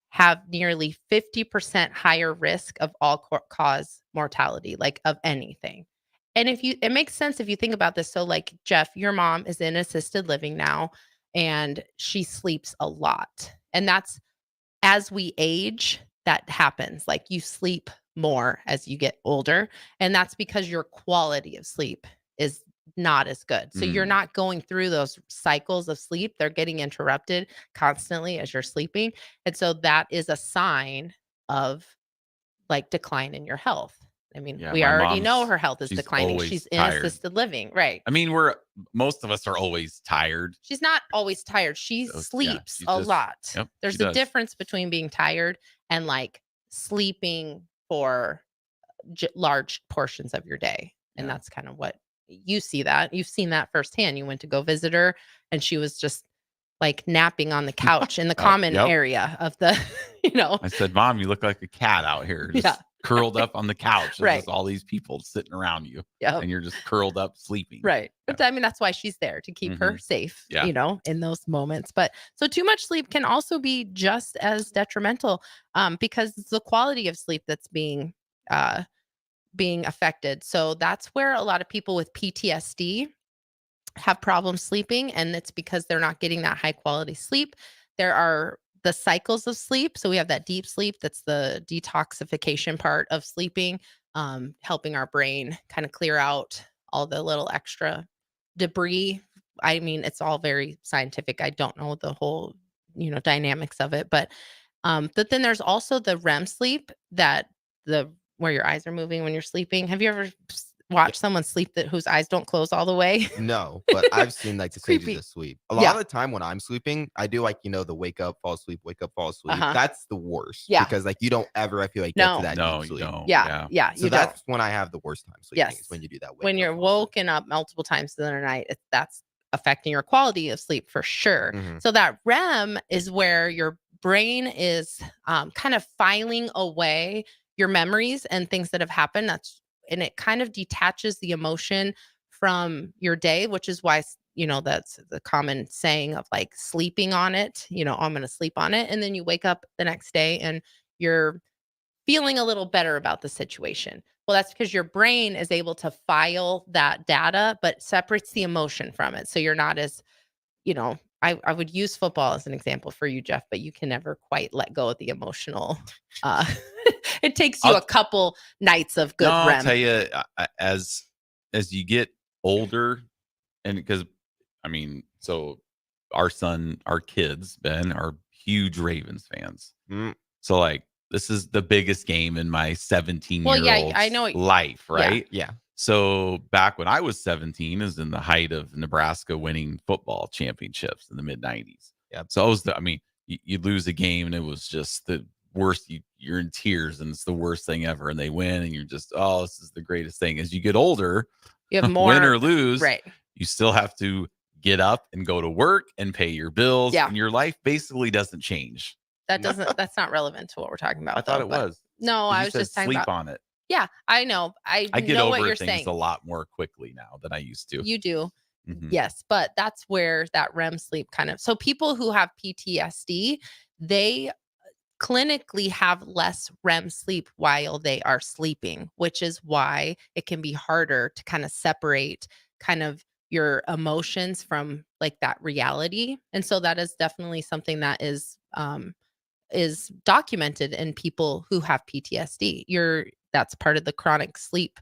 have nearly 50% higher risk of all-cause mortality, like of anything. And it makes sense if you think about this. So like Jeff, your mom is in assisted living now, and she sleeps a lot. And that's as we age, that happens. Like you sleep more as you get older. And that's because your quality of sleep is not as good. So you're not going through those cycles of sleep. They're getting interrupted constantly as you're sleeping. And so that is a sign of like decline in your health. I mean, Yeah, we my already know mom's- her health is she's declining. always She's in tired. assisted living, right? I mean, most of us are always tired. She's not always tired. She So, yeah, sleeps she a just- lot. yep, There's she a does. difference between being tired and like sleeping for large portions of your day. And that's kind of what you see that. You've seen that firsthand. You went to go visit her and she was just like napping on the couch in the common yep. area of the, I said, Mom, you look like a cat out here, just Yeah. curled up on the couch. There's Right. just all these people sitting around you, Yep. and you're just curled up sleeping. Right. But I mean, that's why she's there to keep her safe, Yeah. in those moments. But so too much sleep can also be just as detrimental because it's the quality of sleep that's being affected. So that's where a lot of people with PTSD have problems sleeping, and it's because they're not getting that high quality sleep. There are the cycles of sleep. So we have that deep sleep, that's the detoxification part of sleeping, helping our brain kind of clear out all the little extra debris. I mean, it's all very scientific. I don't know the whole, dynamics of it, but then there's also the REM sleep, that the where your eyes are moving when you're sleeping. Have you ever watched someone sleep whose eyes don't close all the way? No, but I've seen like the stages creepy. of sleep. A lot Yeah. of the time when I'm sleeping, I do like, the wake up, fall asleep, wake up, fall asleep. Uh-huh. That's the worst. Yeah. Because like you don't ever, I feel like, get to that No, deep you sleep. don't. Yeah. Yeah. So You that's don't. when I have the worst time sleeping. Yes. Is when you do that wake When up, you're fall asleep. woken up multiple times in the night, that's affecting your quality of sleep for sure. Mhm. So that REM is where your brain is kind of filing away your memories and things that have happened. And it kind of detaches the emotion from your day, which is why, that's the common saying of like sleeping on it, I'm going to sleep on it. And then you wake up the next day and you're feeling a little better about the situation. Well, that's because your brain is able to file that data, but separates the emotion from it. So you're not as, I would use football as an example for you, Jeff, but you can never quite let go of the emotional. It takes you a couple nights of good I'll REM. tell you, as you get older, and because so our kids, Ben, are huge Ravens fans. So like, this is the biggest game in my 17-year-old Well, yeah, I know life, right? Yeah. So back when I was 17 is in the height of Nebraska winning football championships in the mid 90s. Yeah. So I was you lose a game and it was just the worst. You're in tears and it's the worst thing ever. And they win and you're just, oh, this is the greatest thing. As you get older, You have more win or lose, right. you still have to get up and go to work and pay your bills. Yeah. And your life basically doesn't change. That's not relevant to what we're talking about. I thought though, it but- was. No, You I was said just talking sleep about on it. Yeah, I know. I I get know over what you're things saying. a lot more quickly now than I used to. You do. Mhm. Yes, but that's where that REM sleep so people who have PTSD, they clinically have less REM sleep while they are sleeping, which is why it can be harder to kind of separate kind of your emotions from like that reality. And so that is definitely something that is documented in people who have PTSD. That's part of the chronic sleep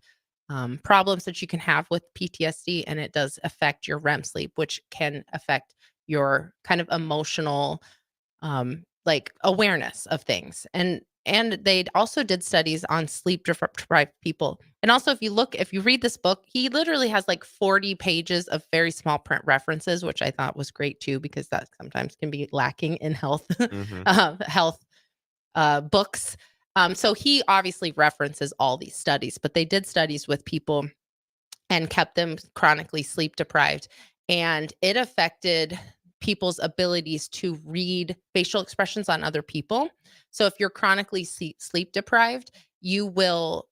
problems that you can have with PTSD, and it does affect your REM sleep, which can affect your kind of emotional, like awareness of things. And they also did studies on sleep deprived people. And also, if you read this book, he literally has like 40 pages of very small print references, which I thought was great too, because that sometimes can be lacking in health, health books. So he obviously references all these studies, but they did studies with people and kept them chronically sleep deprived. And it affected people's abilities to read facial expressions on other people. So if you're chronically sleep deprived, you will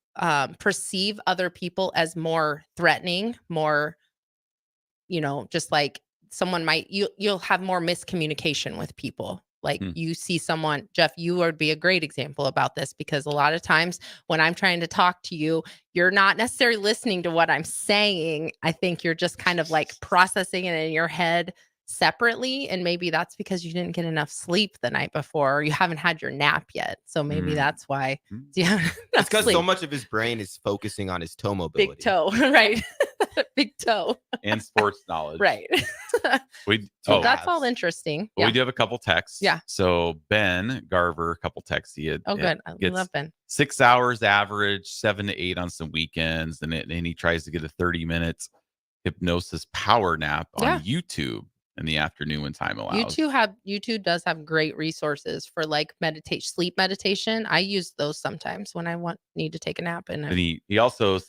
perceive other people as more threatening, more, just like someone you'll have more miscommunication with people. Like you see someone, Jeff, you would be a great example about this, because a lot of times when I'm trying to talk to you, you're not necessarily listening to what I'm saying. I think you're just kind of like processing it in your head separately. And maybe that's because you didn't get enough sleep the night before, or you haven't had your nap yet. So maybe that's why. Yeah. It's because so much of his brain is focusing on his toe mobility. Big toe, right? Big toe. And sports knowledge. Right. So that's all interesting. Well, Yeah. we do have a couple texts. Yeah. So Ben Garver, a couple texts. He had, Good. I gets love Ben. 6 hours average, 7 to 8 on some weekends, and he tries to get a 30 minutes hypnosis power nap on YouTube in the afternoon when time allows. YouTube does have great resources for like sleep meditation. I use those sometimes when I need to take a nap. And he also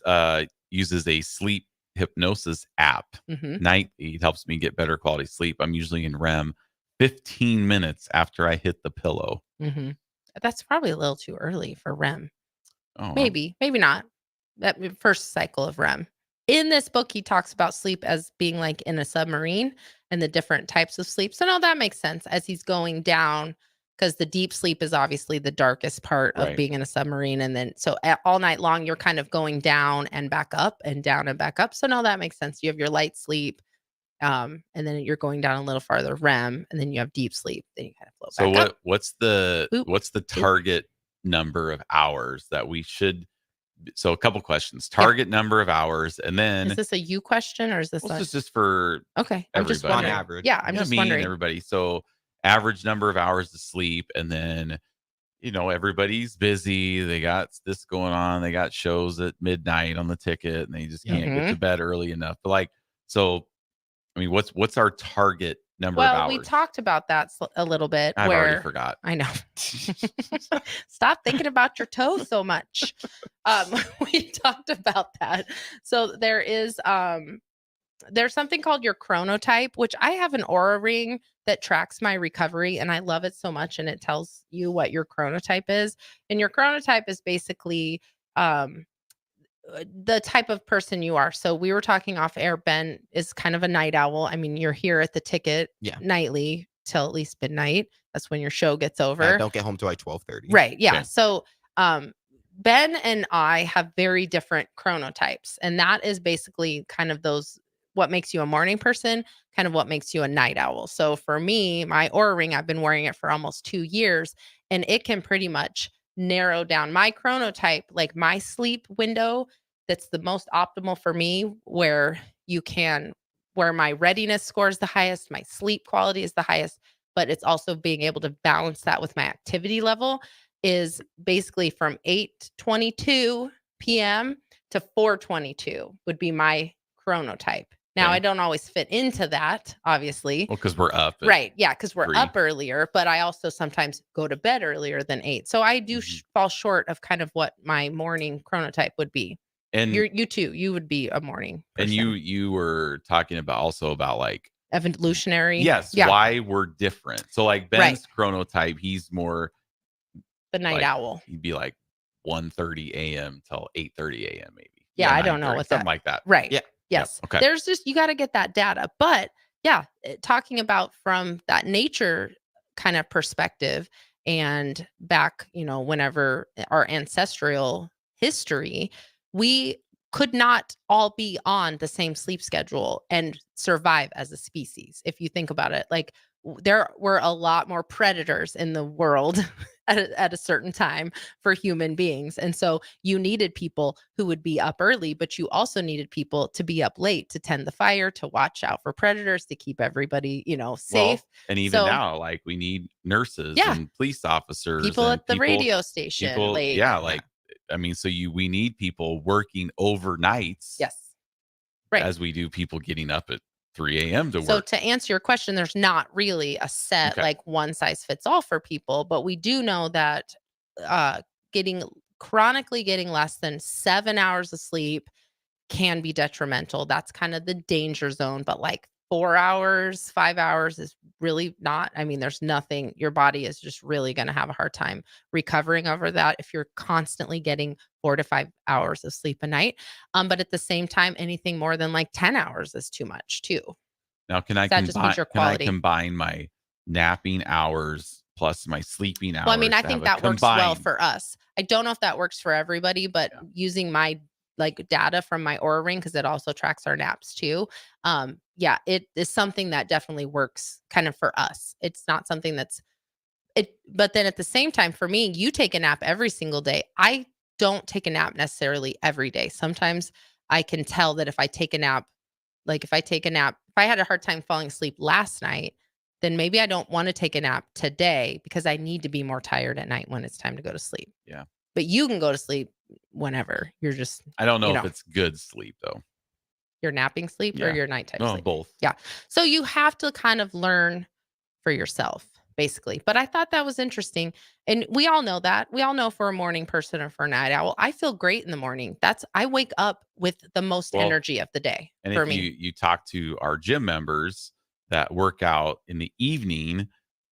uses a sleep hypnosis app nightly. It helps me get better quality sleep. I'm usually in REM 15 minutes after I hit the pillow. That's probably a little too early for REM. Oh, maybe not. That first cycle of REM. In this book, he talks about sleep as being like in a submarine and the different types of sleep. So no, that makes sense as he's going down, because the deep sleep is obviously the darkest part of being in a submarine. And then so all night long, you're kind of going down and back up and down and back up. So no, that makes sense. You have your light sleep, And then you're going down a little farther REM, and then you have deep sleep. Then you kind of float So back up. what's the target number of hours that we should? So a couple questions. Target number of hours, and then Is this a you question or is this this is just for okay? I'm just everybody. wondering. On average. Yeah, I'm Yeah, just me wondering. and everybody. So average number of hours to sleep, and then everybody's busy. They got this going on. They got shows at midnight on the ticket, and they just can't get to bed early enough. But so I mean, what's our target number of Well, hours? we talked about that a little bit. I've already forgot. I know. Stop thinking about your toes so much. We talked about that. So there's something called your chronotype, which I have an Aura ring that tracks my recovery, and I love it so much. And it tells you what your chronotype is. And your chronotype is basically the type of person you are. So we were talking off air. Ben is kind of a night owl. I mean, you're here at the ticket nightly till at least midnight. That's when your show gets over. I don't get home till like 12:30. Right. Yeah. Okay. So Ben and I have very different chronotypes. And that is basically kind of what makes you a morning person, kind of what makes you a night owl. So for me, my Aura ring, I've been wearing it for almost 2 years, and it can pretty much narrow down my chronotype, like my sleep window that's the most optimal for me, where my readiness score is the highest, my sleep quality is the highest, but it's also being able to balance that with my activity level, is basically from 8:22 p.m. to 4:22 would be my chronotype. Now, I don't always fit into that, obviously. Well, because we're up. Right. Yeah. Because we're 3. up earlier, but I also sometimes go to bed earlier than 8. So I do fall short of kind of what my morning chronotype would be. And you too, you would be a morning person. And you were talking about like evolutionary. Yes. Yeah. Why we're different. So like Ben's chronotype, he's more the night owl. He'd be like 1:30 a.m. till 8:30 a.m. maybe. Yeah. I don't know what something like that. Right. Yeah. Yes. Yep. Okay. There's just, you got to get that data. But yeah, talking about from that nature kind of perspective and back, whenever our ancestral history, we could not all be on the same sleep schedule and survive as a species. If you think about it, like there were a lot more predators in the world at a certain time for human beings. And so you needed people who would be up early, but you also needed people to be up late to tend the fire, to watch out for predators, to keep everybody, safe. Well, and even now, like we need nurses and police officers, people and at the radio station late. Yeah. Like, I mean, so we need people working overnights. Yes. Right. As we do people getting up at 3 a.m. to work. So to answer your question, there's not really a set like one size fits all for people, but we do know that chronically getting less than 7 hours of sleep can be detrimental. That's kind of the danger zone, but like 4 hours, 5 hours is really not. I mean, there's nothing, your body is just really going to have a hard time recovering over that if you're constantly getting 4 to 5 hours of sleep a night. But at the same time, anything more than like 10 hours is too much too. Now, can I combine my napping hours plus my sleeping hours? Well, I mean, I think that works well for us. I don't know if that works for everybody, but using my like data from my Aura ring, because it also tracks our naps too. It is something that definitely works kind of for us. It's not something but then at the same time, for me, you take a nap every single day. I don't take a nap necessarily every day. Sometimes I can tell that if I take a nap, if I had a hard time falling asleep last night, then maybe I don't want to take a nap today because I need to be more tired at night when it's time to go to sleep. Yeah. But you can go to sleep whenever. You're just, I don't know if it's good sleep though. Your napping sleep or your nighttime sleep? Both. Yeah. So you have to kind of learn for yourself, basically. But I thought that was interesting. And we all know that. We all know for a morning person or for a night owl, I feel great in the morning. I wake up with the most energy of the day. And for if me. you talk to our gym members that work out in the evening,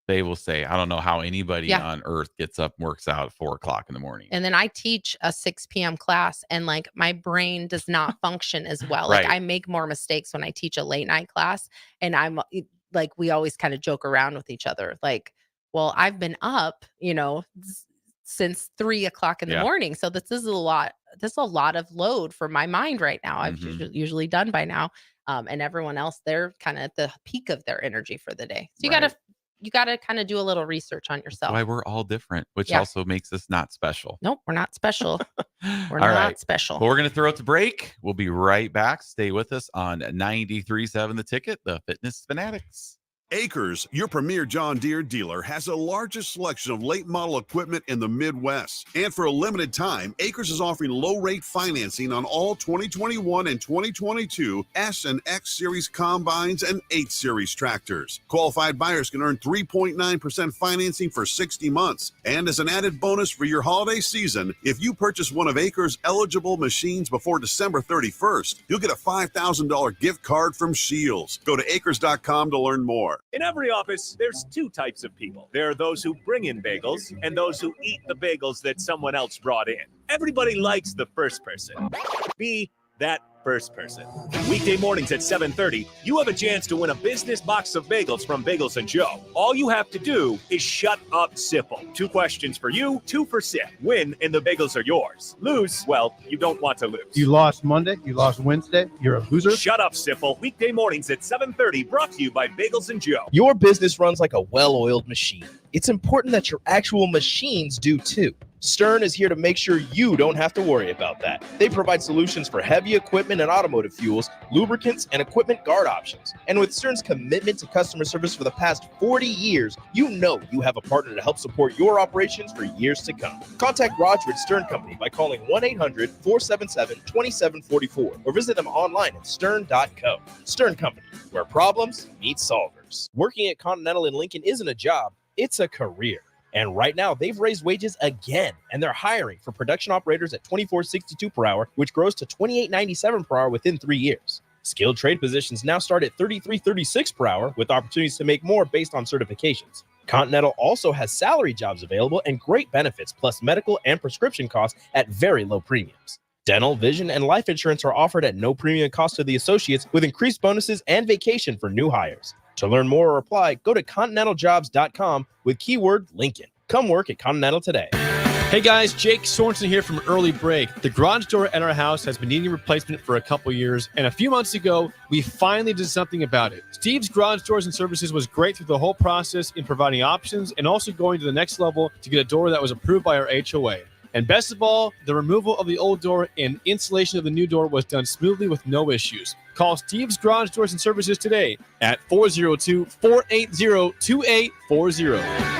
they will say, I don't know how anybody on earth gets up and works out at 4:00 in the morning. And then I teach a 6 p.m. class and like my brain does not function as well. Right. Like I make more mistakes when I teach a late night class, and I'm like, we always kind of joke around with each other. Like, well, I've been up, since 3:00 in the morning. So this is a lot this is a lot of load for my mind right now. I've Mhm. usually done by now. And everyone else, they're kind of at the peak of their energy for the day. So Right. you gotta kind of do a little research on yourself. Why we're all different, which Yeah. also makes us not special. Nope, we're not special. We're All not right. special. Well, we're going to throw it to break. We'll be right back. Stay with us on 93.7 The Ticket, the Fitness Fanatics. Acres, your premier John Deere dealer, has the largest selection of late model equipment in the Midwest. And for a limited time, Acres is offering low-rate financing on all 2021 and 2022 S and X Series combines and 8 Series tractors. Qualified buyers can earn 3.9% financing for 60 months. And as an added bonus for your holiday season, if you purchase one of Acres' eligible machines before December 31st, you'll get a $5,000 gift card from Shields. Go to acres.com to learn more. In every office, there's two types of people. There are those who bring in bagels and those who eat the bagels that someone else brought in. Everybody likes the first person. Be that first person. Weekday mornings at 7:30, you have a chance to win a business box of bagels from Bagels & Joe. All you have to do is shut up, Sipple. 2 questions for you, 2 for Sip. Win, and the bagels are yours. Lose, well, you don't want to lose. You lost Monday, you lost Wednesday, you're a loser. Shut up, Sipple. Weekday mornings at 7:30, brought to you by Bagels & Joe. Your business runs like a well-oiled machine. It's important that your actual machines do too. Stern is here to make sure you don't have to worry about that. They provide solutions for heavy equipment and automotive fuels, lubricants, and equipment guard options. And with Stern's commitment to customer service for the past 40 years, you know you have a partner to help support your operations for years to come. Contact Roger at Stern Company by calling 1-800-477-2744 or visit them online at stern.co. Stern Company, where problems meet solvers. Working at Continental in Lincoln isn't a job, it's a career. And right now, they've raised wages again, and they're hiring for production operators at $24.62 per hour, which grows to $28.97 per hour within 3 years. Skilled trade positions now start at $33.36 per hour, with opportunities to make more based on certifications. Continental also has salary jobs available and great benefits, plus medical and prescription costs at very low premiums. Dental, vision, and life insurance are offered at no premium cost to the associates, with increased bonuses and vacation for new hires. To learn more or apply, go to continentaljobs.com with keyword Lincoln. Come work at Continental today. Hey guys, Jake Sorensen here from Early Break. The garage door at our house has been needing replacement for a couple years, and a few months ago, we finally did something about it. Steve's Garage Doors and Services was great through the whole process in providing options and also going to the next level to get a door that was approved by our HOA. And best of all, the removal of the old door and installation of the new door was done smoothly with no issues. Call Steve's Garage Doors and Services today at 402-480-2840.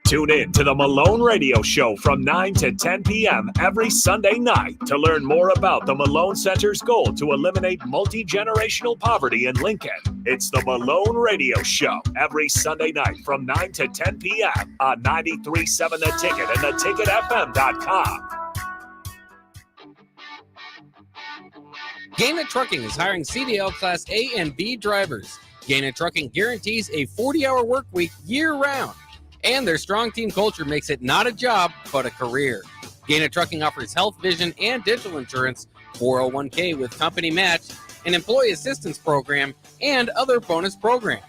Tune in to the Malone Radio Show from 9 to 10 p.m. every Sunday night to learn more about the Malone Center's goal to eliminate multi-generational poverty in Lincoln. It's the Malone Radio Show every Sunday night from 9 to 10 p.m. on 93.7 The Ticket and theticketfm.com. Gaina Trucking is hiring CDL Class A and B drivers. Gaina Trucking guarantees a 40-hour work week year-round. And their strong team culture makes it not a job, but a career. Gaina Trucking offers health, vision, and dental insurance, 401k with company match, an employee assistance program, and other bonus programs.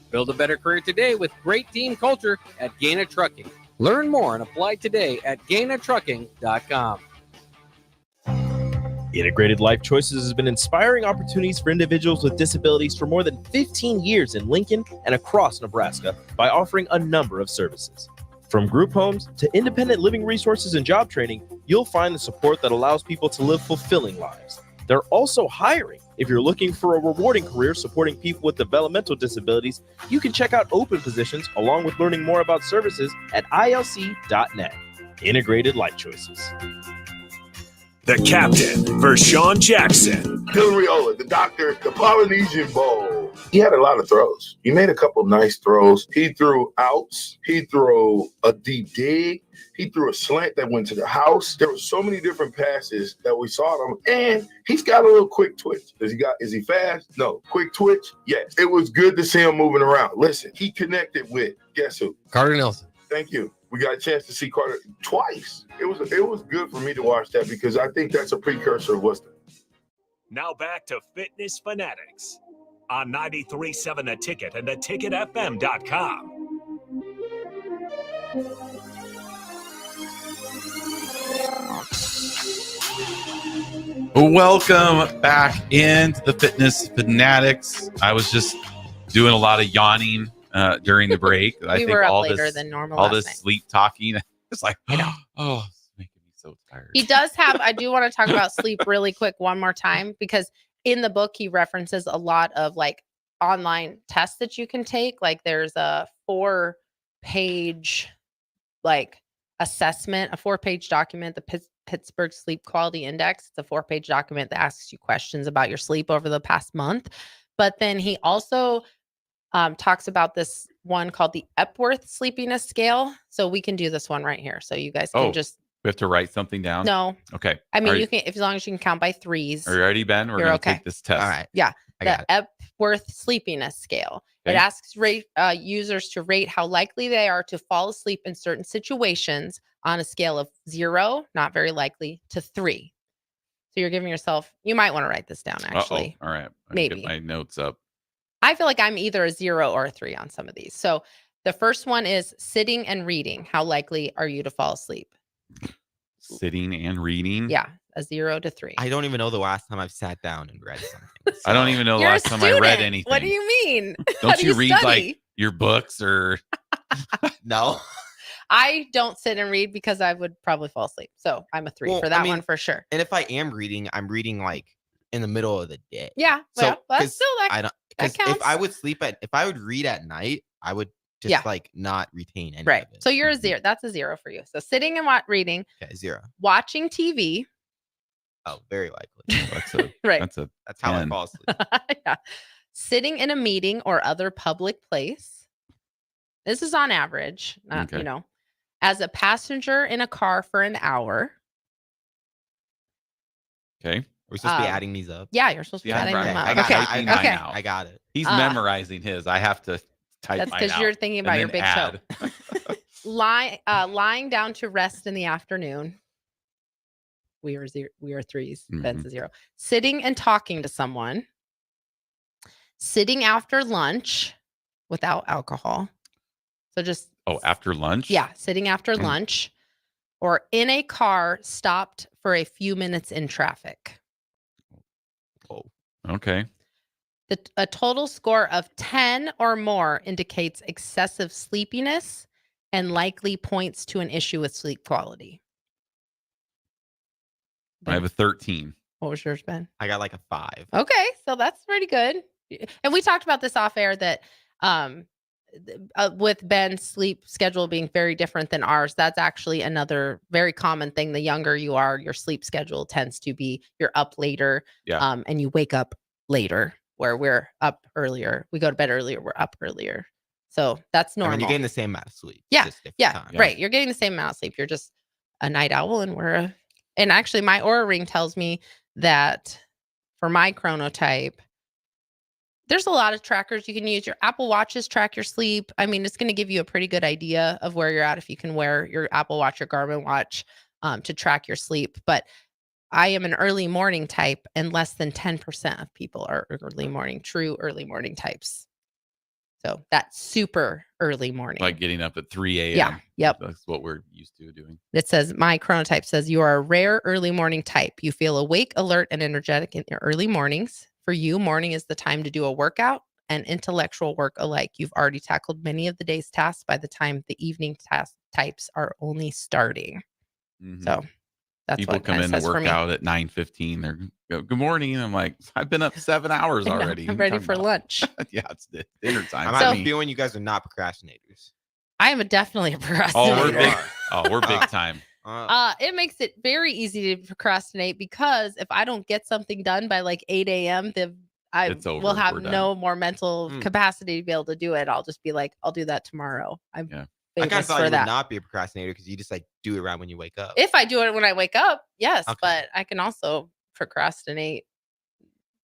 Build a better career today with great team culture at Gaina Trucking. Learn more and apply today at GainaTrucking.com. Integrated Life Choices has been inspiring opportunities for individuals with disabilities for more than 15 years in Lincoln and across Nebraska by offering a number of services. From group homes to independent living resources and job training, you'll find the support that allows people to live fulfilling lives. They're also hiring. If you're looking for a rewarding career supporting people with developmental disabilities, you can check out open positions along with learning more about services at ilc.net. Integrated Life Choices. The captain, Vershawn Jackson. Hillariola, the doctor, the Polynesian Bowl. He had a lot of throws. He made a couple nice throws. He threw outs. He threw a deep dig. He threw a slant that went to the house. There were so many different passes that we saw him. And he's got a little quick twitch. Is he fast? No. Quick twitch? Yes. It was good to see him moving around. Listen, he connected with, guess who? Carter Nelson. Thank you. We got a chance to see Carter twice. It was good for me to watch that because I think that's a precursor of what's the. Now back to Fitness Fanatics on 93.7 The Ticket and theticketfm.com. Welcome back into the Fitness Fanatics. I was just doing a lot of yawning during the break. I think were up all later this, than normal all last this night. sleep talking, it's like, oh, it's making me so tired. He does have, I do want to talk about sleep really quick one more time, because in the book, he references a lot of like online tests that you can take. Like there's a 4-page like assessment, a 4-page document, the Pittsburgh Sleep Quality Index. It's a 4-page document that asks you questions about your sleep over the past month. But then he also talks about this one called the Epworth Sleepiness Scale. So we can do this one right here. So you guys can just. We have to write something down? No. Okay. I mean, you can, if as long as you can count by threes. Are you ready, Ben? We're going to take this test. All right. Yeah. I got The Epworth Sleepiness Scale. Okay. It asks users to rate how likely they are to fall asleep in certain situations on a scale of 0, not very likely, to 3. So you're giving yourself, you might want to write this down actually. All right. Maybe. Get my notes up. I feel like I'm either a 0 or a 3 on some of these. So the first one is sitting and reading. How likely are you to fall asleep? Sitting and reading? Yeah, a 0 to 3. I don't even know the last time I've sat down and read something. I don't even know the You're a last time I read student. anything. What do you mean? How Don't do you read study? like your books or No? I don't sit and read because I would probably fall asleep. So I'm a 3 Well, for that I mean, one for sure. And if I am reading, I'm reading like in the middle of the day. Yeah. So, Well, that's 'cause still I that don't, that because if I counts. would if I would read at night, I would just Yeah. like not retain any Right. of it. So you're a 0. That's a 0 for you. So sitting and reading, Okay, 0. watching TV. Oh, very likely. Right. That's how I 10. fall asleep. Yeah. Sitting in a meeting or other public place. This is on average, not, Okay. as a passenger in a car for an hour. Okay. Are we supposed to be adding these up? Yeah, you're supposed to be adding them up. I got, Okay. I got, Okay. I got it. He's memorizing his. I have to type That's mine because out you're thinking and about your then big add. show. Lying down to rest in the afternoon. We are 3s. Ben's a 0. Sitting and talking to someone. Sitting after lunch without alcohol. So just after lunch? yeah, sitting after lunch, or in a car stopped for a few minutes in traffic. Okay. A total score of 10 or more indicates excessive sleepiness and likely points to an issue with sleep quality. I have a 13. What was yours, Ben? I got like a 5. Okay, so that's pretty good. And we talked about this off air that with Ben's sleep schedule being very different than ours, that's actually another very common thing. The younger you are, your sleep schedule tends to be you're up later, and you wake up later, where we're up earlier. We go to bed earlier, we're up earlier. So that's normal. I mean, you're getting the same amount of sleep. Yeah, just different yeah, time. right. You're getting the same amount of sleep. You're just a night owl, and and actually my Oura Ring tells me that for my chronotype, there's a lot of trackers you can use. Your Apple Watches track your sleep. I mean, it's going to give you a pretty good idea of where you're at if you can wear your Apple Watch or Garmin watch to track your sleep. But I am an early morning type, and less than 10% of people are true early morning types. So that's super early morning. Like getting up at 3 a.m. Yeah. Yep. That's what we're used to doing. It says my chronotype says you are a rare early morning type. You feel awake, alert, and energetic in your early mornings. For you, morning is the time to do a workout and intellectual work alike. You've already tackled many of the day's tasks by the time the evening task types are only starting. So that's People what come in to work out at 9:15. They're good morning. I'm like, I've been up 7 hours already. I'm ready for lunch. Yeah, it's dinner time. I'm having a feeling you guys are not procrastinators. I am definitely a procrastinator. We're big time. It makes it very easy to procrastinate because if I don't get something done by like 8 a.m., I It's over. will have We're done. no more mental capacity to be able to do it. I'll just be like, I'll do that tomorrow. I'm I kind of famous thought for you that. would not be a procrastinator because you just like do it around when you wake up. If I do it when I wake up, yes, Okay. but I can also procrastinate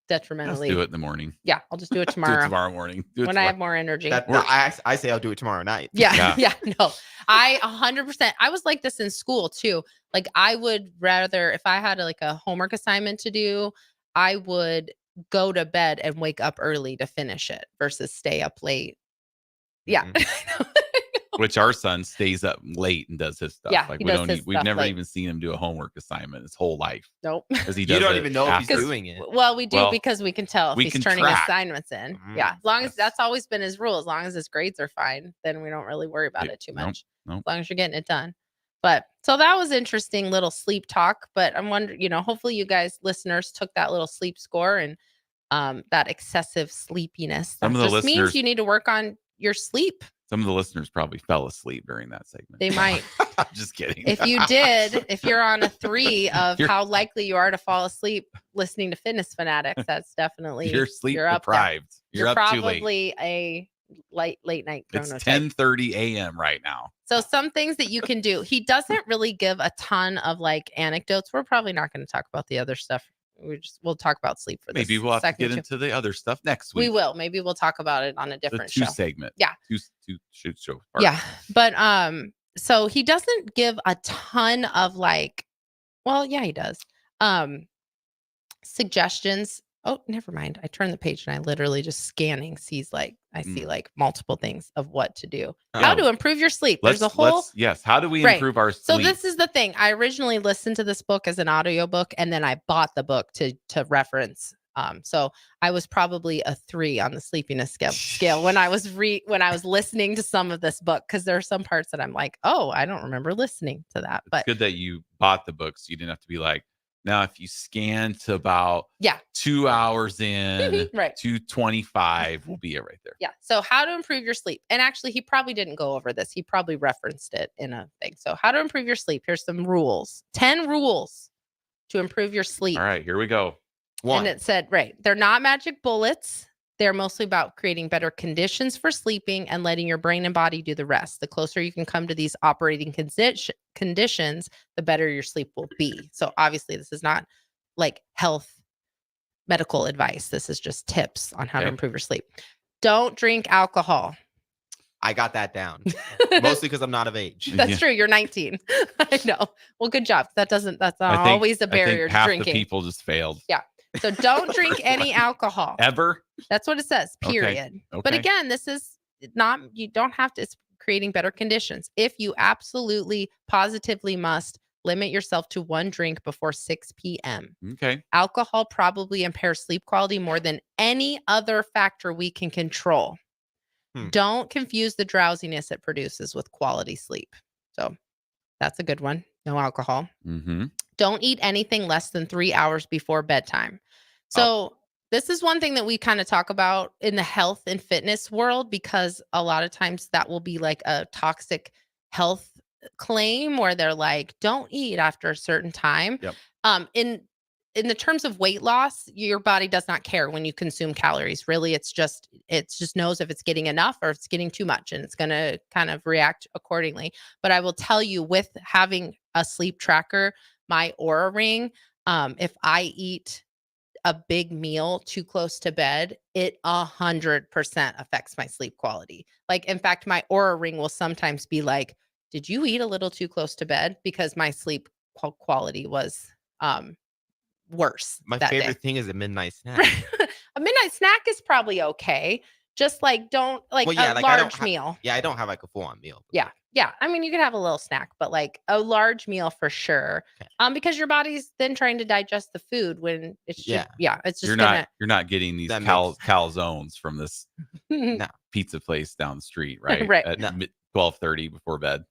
detrimentally. Let's do it in the morning. Yeah, I'll just do it Do tomorrow. it tomorrow morning. Do it when I have more energy. I say I'll do it tomorrow night. Yeah. No, I 100%. I was like this in school too. Like I would rather, if I had like a homework assignment to do, I would go to bed and wake up early to finish it versus stay up late. Yeah. Which our son stays up late and does his stuff. Yeah, Like he we does don't. his We've stuff never late. even seen him do a homework assignment his whole life. Nope. Because he You does don't it even know if he's after. doing it. Well, we do Well, because we can tell if we he's can turning track. assignments in. Yeah, as long as that's always been his rule. As long as his grades are fine, then we don't really worry about it too much. Nope. As long as you're getting it done. But so that was interesting little sleep talk. But I'm wondering, hopefully you guys listeners took that little sleep score and that excessive sleepiness. That Some of the just means listeners- you need to work on your sleep. Some of the listeners probably fell asleep during that segment. They might. I'm just kidding. If you did, if you're on a 3 of You're- how likely you are to fall asleep listening to Fitness Fanatics, that's definitely You're sleep up there. deprived. You're up too late. probably a late night It's chronotype. 10:30 a.m. right now. So some things that you can do. He doesn't really give a ton of like anecdotes. We're probably not going to talk about the other stuff. We'll talk about sleep for this. Maybe we'll have to second get into the other stuff next week. We will. Maybe we'll talk about it on a The different two show. segment. Yeah. Two show. Yeah. But so he doesn't give a ton of like, well, yeah, he does. Suggestions. Oh, never mind. I turned the page and I literally just scanning sees like I see like multiple things of what to do. How to improve your sleep. There's a whole Yes. How do we Right. improve our So sleep? this is the thing. I originally listened to this book as an audiobook and then I bought the book to reference. So I was probably a 3 on the sleepiness scale when I was listening to some of this book, because there are some parts that I'm like, oh, I don't remember listening to that. But Good that you bought the book so you didn't have to be like, now if you scan to about 2 hours in, Right. 2:25 will be it right there. yeah. So how to improve your sleep. And actually, he probably didn't go over this. He probably referenced it in a thing. So how to improve your sleep. Here's some rules. 10 rules to improve your sleep. All right, here we go. And it said, right, they're not magic bullets. They're mostly about creating better conditions for sleeping and letting your brain and body do the rest. The closer you can come to these operating conditions, the better your sleep will be. So obviously, this is not like health medical advice. This is just tips on how to improve your sleep. Don't drink alcohol. I got that down. Mostly because I'm not of age. That's true. You're 19. I know. Well, good job. That's not I think- always a I think barrier to half drinking. the people just failed. Yeah. So don't drink any alcohol. Ever? That's what it says, Okay. period. But Okay. again, this is not, you don't have to, it's creating better conditions. If you absolutely positively must, limit yourself to 1 drink before 6 p.m. Okay. Alcohol probably impairs sleep quality more than any other factor we can control. Don't confuse the drowsiness it produces with quality sleep. So that's a good one. No alcohol. Mm-hmm. Don't eat anything less than 3 hours before bedtime. So this is one thing that we kind of talk about in the health and fitness world, because a lot of times that will be like a toxic health claim where they're like, don't eat after a certain time. Yep. In the terms of weight loss, your body does not care when you consume calories. Really, it just knows if it's getting enough or if it's getting too much, and it's going to kind of react accordingly. But I will tell you, with having a sleep tracker, my Aura Ring, if I eat a big meal too close to bed, it 100% affects my sleep quality. Like, in fact, my Aura Ring will sometimes be like, did you eat a little too close to bed? Because my sleep quality was worse. My that favorite day. thing is a midnight snack. A midnight snack is probably okay. Just like don't like Well, yeah, a like, I don't large ha- meal. Yeah, I don't have like a full on meal. Yeah. Yeah. I mean, you could have a little snack, but like a large meal for sure. Because your body's then trying to digest the food when it should. Yeah. It's just You're not getting these calzones from this pizza place down the street, right? Right. At 12:30 before bed.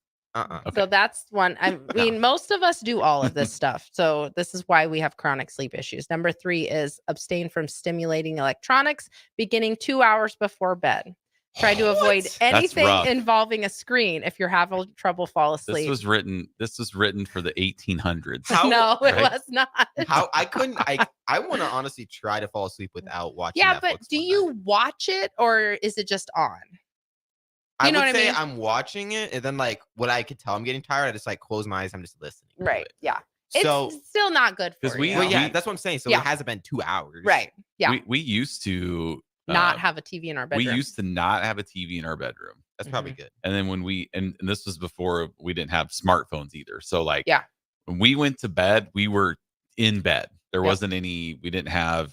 So that's one. I mean, most of us do all of this stuff. So this is why we have chronic sleep issues. Number 3 is abstain from stimulating electronics beginning 2 hours before bed. Try to avoid anything rough. involving a screen if you're having trouble fall asleep. This was written for the 1800s. No, it right? was not. How I couldn't I want to honestly try to fall asleep without watching Yeah, Netflix. but do you watch it or is it just on? I know would what I say mean? I'm watching it, and then like what I could tell I'm getting tired, I just like close my eyes, I'm just listening. to Right. it. Yeah. So- It's still not good for 'Cause you. Well, yeah, that's what I'm saying. So Yeah. it hasn't been 2 hours. Right. Yeah. We used to Not have a TV in our bedroom. We used to not have a TV in our bedroom. That's probably good. And then when and this was before we didn't have smartphones either. So like Yeah. when we went to bed, we were in bed. There Yep. wasn't we didn't have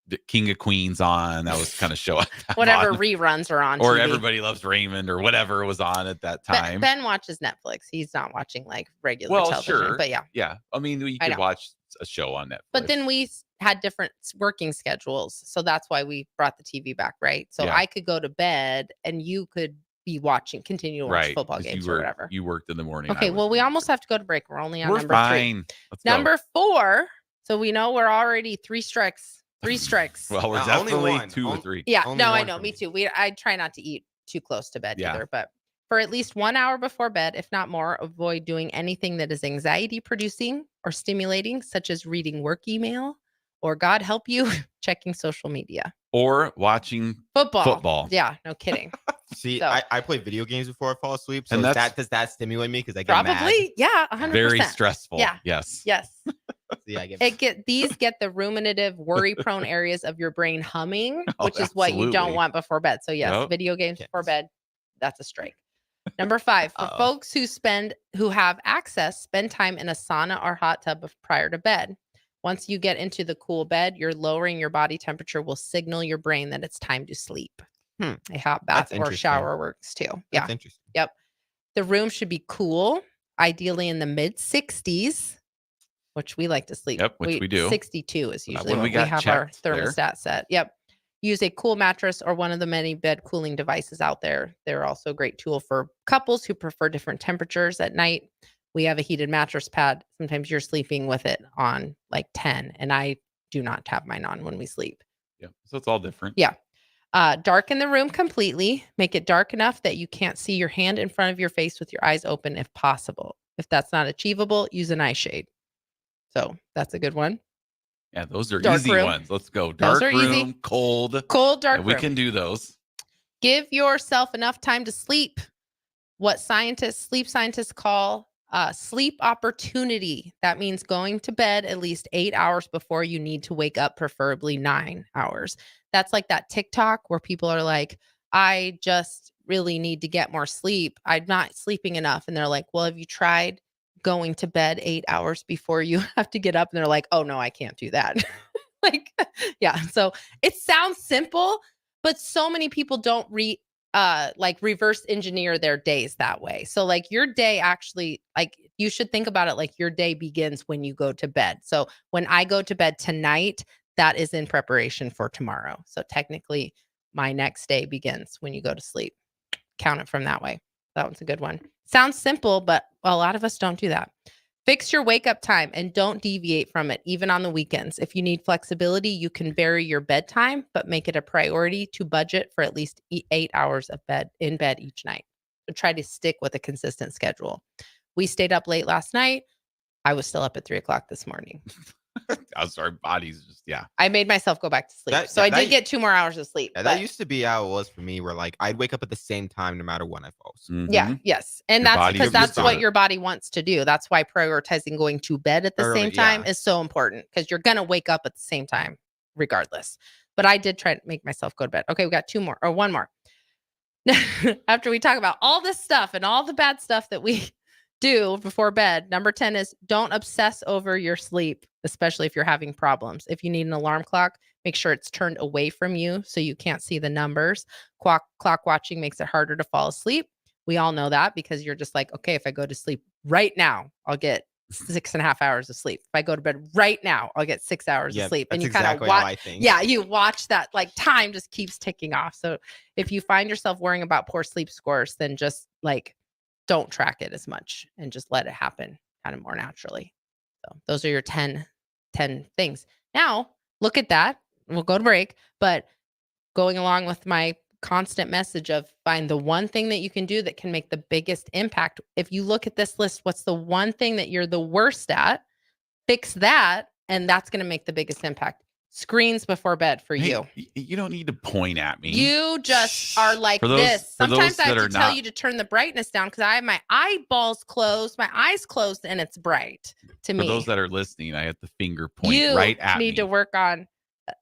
the King of Queens on. That was kind of show Whatever on. reruns are on Or TV. Everybody Loves Raymond or whatever was on at that time. Ben watches Netflix. He's not watching like regular television. Sure. But yeah. Yeah. I mean, you could watch a show on Netflix. But then we had different working schedules. So that's why we brought the TV back, right? So I could go to bed and you could be continue to watch football games or whatever. You worked in the morning. Okay, well, we almost have to go to break. We're only on number fine. 3. Let's number 4. So we know we're already 3 strikes. 3 strikes. Well, we're definitely 2 or 3. Yeah, no, I know. Me too. I try not to eat too close to bed either, but for at least 1 hour before bed, if not more, avoid doing anything that is anxiety producing or stimulating, such as reading work email or, God help you, checking social media. Or watching football. Yeah, no kidding. See, So- I play video games before I fall asleep. So And does that stimulate me? Because I get mad. Probably, yeah, 100%. Very stressful. Yeah. Yes. Yes. See, I get These get the ruminative, worry-prone areas of your brain humming, Oh, which is what you don't absolutely. want before bed. So yes, Yep. video games before bed, that's a strike. Number 5, for folks who have access, spend time in a sauna or hot tub prior to bed. Once you get into the cool bed, you're lowering your body temperature will signal your brain that it's time to sleep. A hot bath That's or interesting. shower works too. That's interesting. Yep. The room should be cool, ideally in the mid 60s, which we like to sleep. Yep, which we do. 62 is usually when when we we got have our checked there. thermostat set. Yep. Use a cool mattress or one of the many bed cooling devices out there. They're also a great tool for couples who prefer different temperatures at night. We have a heated mattress pad. Sometimes you're sleeping with it on like 10, and I do not have mine on when we sleep. Yeah. So it's all different. Yeah. Darken the room completely. Make it dark enough that you can't see your hand in front of your face with your eyes open if possible. If that's not achievable, use an eye shade. So that's a good one. Yeah, those are Dark easy room. ones. Let's go. Those Dark are room, easy. cold. Cold, dark We room. can do those. Give yourself enough time to sleep. What sleep scientists call sleep opportunity. That means going to bed at least 8 hours before you need to wake up, preferably 9 hours. That's like that TikTok where people are like, I just really need to get more sleep. I'm not sleeping enough. And they're like, well, have you tried going to bed 8 hours before you have to get up? And they're like, oh no, I can't do that. Like, yeah. So it sounds simple, but so many people don't reverse engineer their days that way. So like your day actually, like you should think about it like your day begins when you go to bed. So when I go to bed tonight, that is in preparation for tomorrow. So technically my next day begins when you go to sleep. Count it from that way. That one's a good one. Sounds simple, but a lot of us don't do that. Fix your wake up time and don't deviate from it, even on the weekends. If you need flexibility, you can vary your bedtime, but make it a priority to budget for at least 8 hours of in bed each night. So try to stick with a consistent schedule. We stayed up late last night. I was still up at 3:00 this morning. Our bodies just, I made myself go back to sleep. I did get 2 more hours of sleep. Yeah, that used to be how it was for me, where like I'd wake up at the same time no matter when I fall asleep. Yeah, yes. And Your that's body because is that's used to what it. your body wants to do. That's why prioritizing going to bed at the Early, same time yeah. is so important, because you're going to wake up at the same time regardless. But I did try to make myself go to bed. Okay, we got 2 more or 1 more. After we talk about all this stuff and all the bad stuff that we do before bed, number 10 is don't obsess over your sleep, especially if you're having problems. If you need an alarm clock, make sure it's turned away from you so you can't see the numbers. Clock watching makes it harder to fall asleep. We all know that because you're just like, okay, if I go to sleep right now, I'll get 6.5 hours of sleep. If I go to bed right now, I'll get 6 hours of sleep. And you kind of exactly how I think. yeah, you watch that, like time just keeps ticking off. So if you find yourself worrying about poor sleep scores, then just like don't track it as much and just let it happen kind of more naturally. So those are your 10 things. Now look at that. We'll go to break, but going along with my constant message of find the one thing that you can do that can make the biggest impact. If you look at this list, what's the one thing that you're the worst at? Fix that, and that's going to make the biggest impact. Screens before bed for you. You don't need to point at me. You just are like For those- this. for those Sometimes I have that to are tell not- you to turn the brightness down because I have my eyeballs closed, my eyes closed, and it's bright to For me. those that are listening, I have the finger point You right at need me. to work on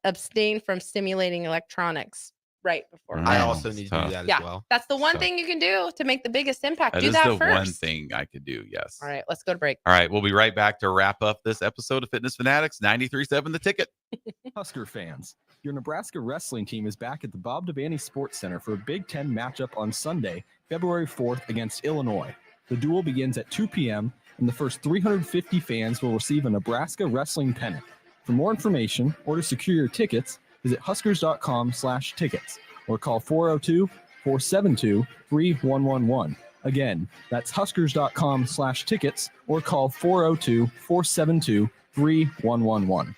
abstain from stimulating electronics right before I bed. also need to do that yeah, as well. that's the one So- thing you can do to make the biggest impact. That Do is that the first. one thing I could do. Yes. All right, let's go to break. All right. We'll be right back to wrap up this episode of Fitness Fanatics 93.7 The Ticket. Husker fans, Your Nebraska wrestling team is back at the Bob Devaney Sports Center for a Big Ten matchup on Sunday, February 4th against Illinois. The duel begins at 2 p.m., and the first 350 fans will receive a Nebraska wrestling pennant. For more information or to secure your tickets, visit huskers.com/tickets or call 402-472-3111. Again, that's huskers.com/tickets or call 402-472-3111.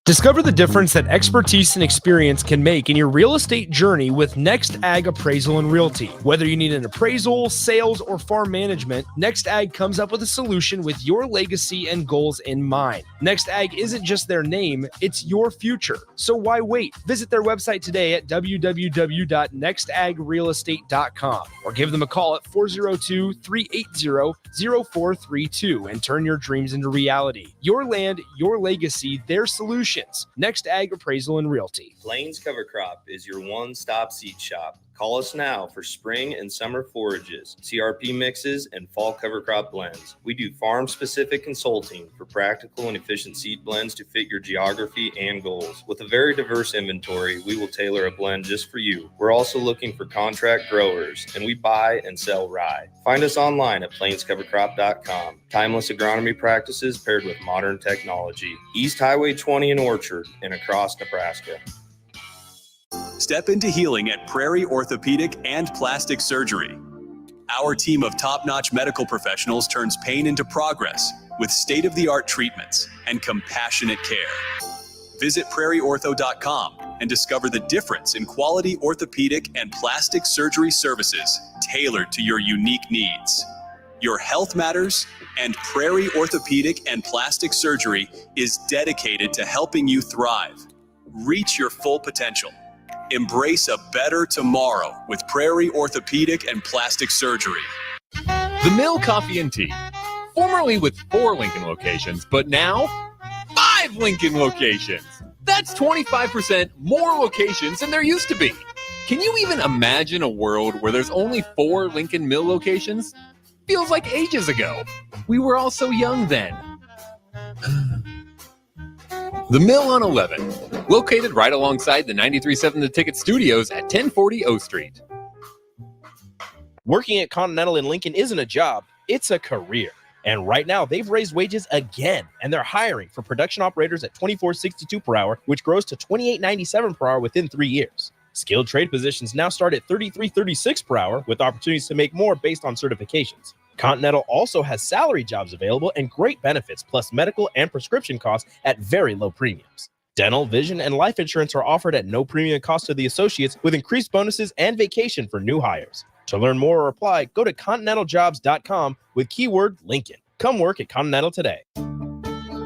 Discover the difference that expertise and experience can make in your real estate journey with Next Ag Appraisal and Realty. Whether you need an appraisal, sales, or farm management, Next Ag comes up with a solution with your legacy and goals in mind. Next Ag isn't just their name, it's your future. So why wait? Visit their website today at www.nextagrealestate.com or give them a call at 402-380-0432 and turn your dreams into reality. Your land, your legacy, their solution. Next Ag Appraisal and Realty. Plains Cover Crop is your one-stop seed shop. Call us now for spring and summer forages, CRP mixes, and fall cover crop blends. We do farm-specific consulting for practical and efficient seed blends to fit your geography and goals. With a very diverse inventory, we will tailor a blend just for you. We're also looking for contract growers, and we buy and sell rye. Find us online at plainscovercrop.com. Timeless agronomy practices paired with modern technology. East Highway 20 in Orchard and across Nebraska. Step into healing at Prairie Orthopedic and Plastic Surgery. Our team of top-notch medical professionals turns pain into progress with state-of-the-art treatments and compassionate care. Visit prairieortho.com and discover the difference in quality orthopedic and plastic surgery services tailored to your unique needs. Your health matters, and Prairie Orthopedic and Plastic Surgery is dedicated to helping you thrive. Reach your full potential. Embrace a better tomorrow with Prairie Orthopedic and Plastic Surgery. The Mill Coffee and Tea, formerly with 4 Lincoln locations, but now 5 Lincoln locations. That's 25% more locations than there used to be. Can you even imagine a world where there's only 4 Lincoln Mill locations? Feels like ages ago. We were all so young then. The Mill on 11, located right alongside the 93.7 The Ticket Studios at 1040 O Street. Working at Continental in Lincoln isn't a job, it's a career. And right now, they've raised wages again, and they're hiring for production operators at $24.62 per hour, which grows to $28.97 per hour within 3 years. Skilled trade positions now start at $33.36 per hour, with opportunities to make more based on certifications. Continental also has salary jobs available and great benefits, plus medical and prescription costs at very low premiums. Dental, vision, and life insurance are offered at no premium cost to the associates, with increased bonuses and vacation for new hires. To learn more or apply, go to continentaljobs.com with keyword Lincoln. Come work at Continental today.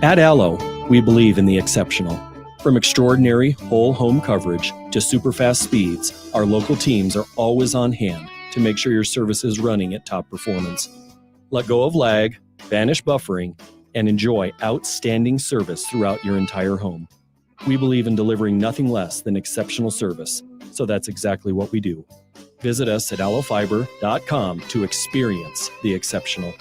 At Allo, we believe in the exceptional. From extraordinary whole home coverage to super fast speeds, our local teams are always on hand to make sure your service is running at top performance. Let go of lag, banish buffering, and enjoy outstanding service throughout your entire home. We believe in delivering nothing less than exceptional service, so that's exactly what we do. Visit us at allofiber.com to experience the exceptional.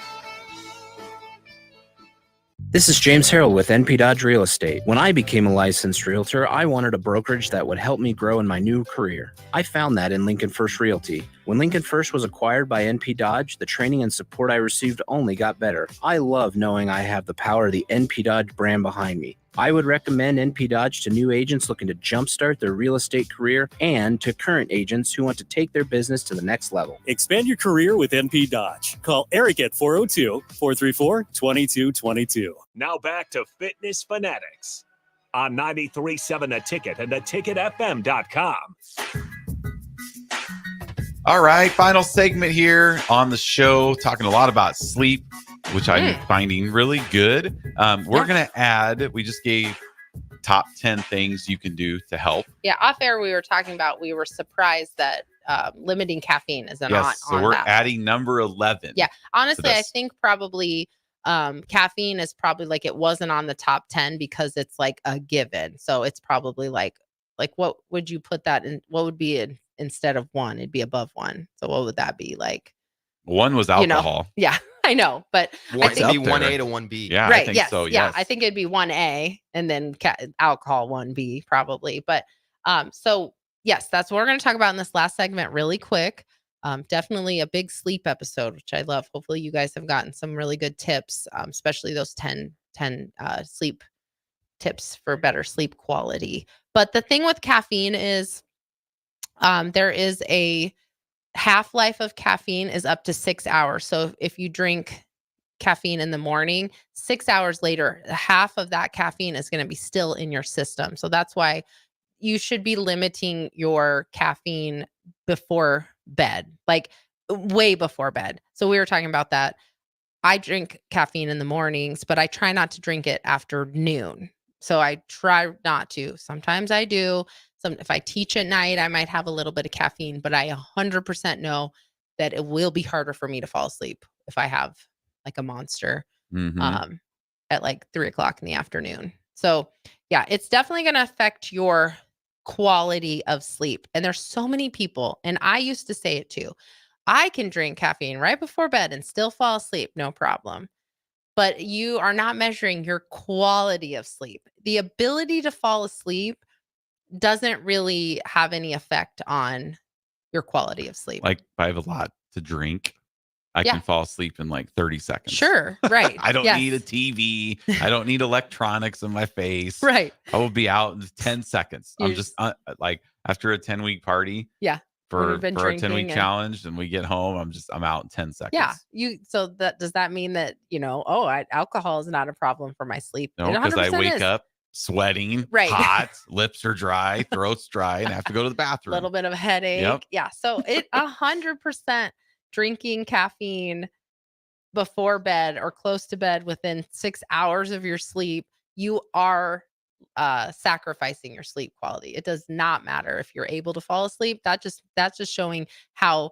This is James Harrell with NP Dodge Real Estate. When I became a licensed realtor, I wanted a brokerage that would help me grow in my new career. I found that in Lincoln First Realty. When Lincoln First was acquired by NP Dodge, the training and support I received only got better. I love knowing I have the power of the NP Dodge brand behind me. I would recommend NP Dodge to new agents looking to jumpstart their real estate career and to current agents who want to take their business to the next level. Expand your career with NP Dodge. Call Eric at 402-434-2222. Now back to Fitness Fanatics on 93.7 The Ticket and theticketfm.com. All right, final segment here on the show, talking a lot about sleep, which I'm finding really good. We're going to add, we just gave top 10 things you can do to help. Yeah, off air we were talking about, we were surprised that limiting caffeine is not so on we're that. adding number 11. Yeah, honestly, I think probably caffeine is probably like, it wasn't on the top 10 because it's like a given. So it's probably like what would you put that in? What would be it instead of 1? It'd be above 1. So what would that be like? 1 was alcohol. Yeah. I know, but I It'd think be 1A to 1B. Yeah, right. I think Yes. so. Yeah. Yes. I think it'd be 1A and then alcohol 1B probably. But so yes, that's what we're going to talk about in this last segment really quick. Definitely a big sleep episode, which I love. Hopefully you guys have gotten some really good tips, especially those 10 sleep tips for better sleep quality. But the thing with caffeine is there is a half-life of caffeine is up to 6 hours. So if you drink caffeine in the morning, 6 hours later, half of that caffeine is going to be still in your system. So that's why you should be limiting your caffeine before bed, like way before bed. So we were talking about that. I drink caffeine in the mornings, but I try not to drink it after noon. So I try not to. Sometimes I do. If I teach at night, I might have a little bit of caffeine, but I 100% know that it will be harder for me to fall asleep if I have like a monster Mhm. at like 3:00 in the afternoon. So yeah, it's definitely going to affect your quality of sleep. And there's so many people, and I used to say it too. I can drink caffeine right before bed and still fall asleep, no problem. But you are not measuring your quality of sleep. The ability to fall asleep doesn't really have any effect on your quality of sleep. Like, if I have a lot to drink, I Yeah. can fall asleep in like 30 seconds. Sure, right. I don't Yes. need a TV. I don't need electronics in my face. Right. I will be out in 10 seconds. I'm You're just like after a 10-week party Yeah. When for you've been a 10-week drinking and- challenge and we get home, I'm out in 10 seconds. Yeah. So does that mean that, alcohol is not a problem for my sleep? No, It because I 100% wake is. up sweating, Right. hot, lips are dry, throat's dry, and I have to go to the bathroom. Little bit of a headache. Yep. Yeah. So it 100% drinking caffeine before bed or close to bed within 6 hours of your sleep, you are sacrificing your sleep quality. It does not matter if you're able to fall asleep. That's just showing how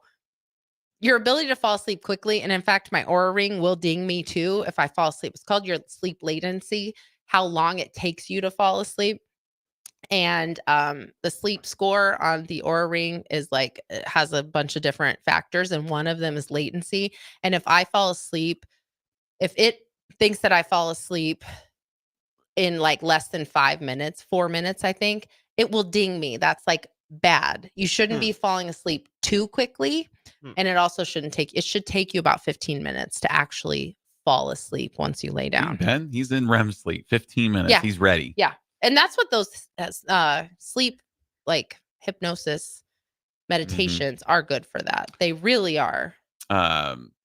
your ability to fall asleep quickly. And in fact, my Aura Ring will ding me too if I fall asleep. It's called your sleep latency, how long it takes you to fall asleep. And the sleep score on the Aura Ring is like, it has a bunch of different factors, and one of them is latency. And if I fall asleep, if it thinks that I fall asleep in like less than 5 minutes, 4 minutes, I think, it will ding me. That's like bad. You shouldn't be falling asleep too quickly. And it also should take you about 15 minutes to actually fall asleep once you lay down. Ben, he's in REM sleep. 15 minutes. Yeah. He's ready. Yeah. And that's what those sleep, like hypnosis meditations are good for that. They really are.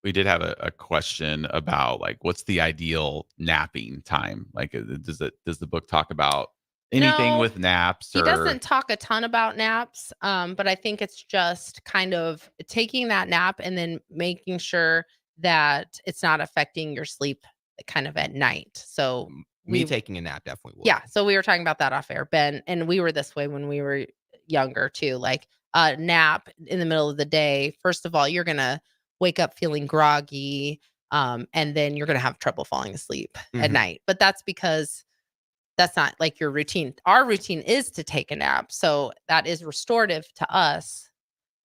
We did have a question about like what's the ideal napping time? Like does the book talk about anything No, with naps? He or doesn't talk a ton about naps, but I think it's just kind of taking that nap and then making sure that it's not affecting your sleep kind of at night. So Me taking a nap definitely will. yeah. So we were talking about that off air, Ben, and we were this way when we were younger too. Like a nap in the middle of the day. First of all, you're gonna wake up feeling groggy, and then you're gonna have trouble falling asleep at Mhm. night. But that's because that's not like your routine. Our routine is to take a nap, so that is restorative to us.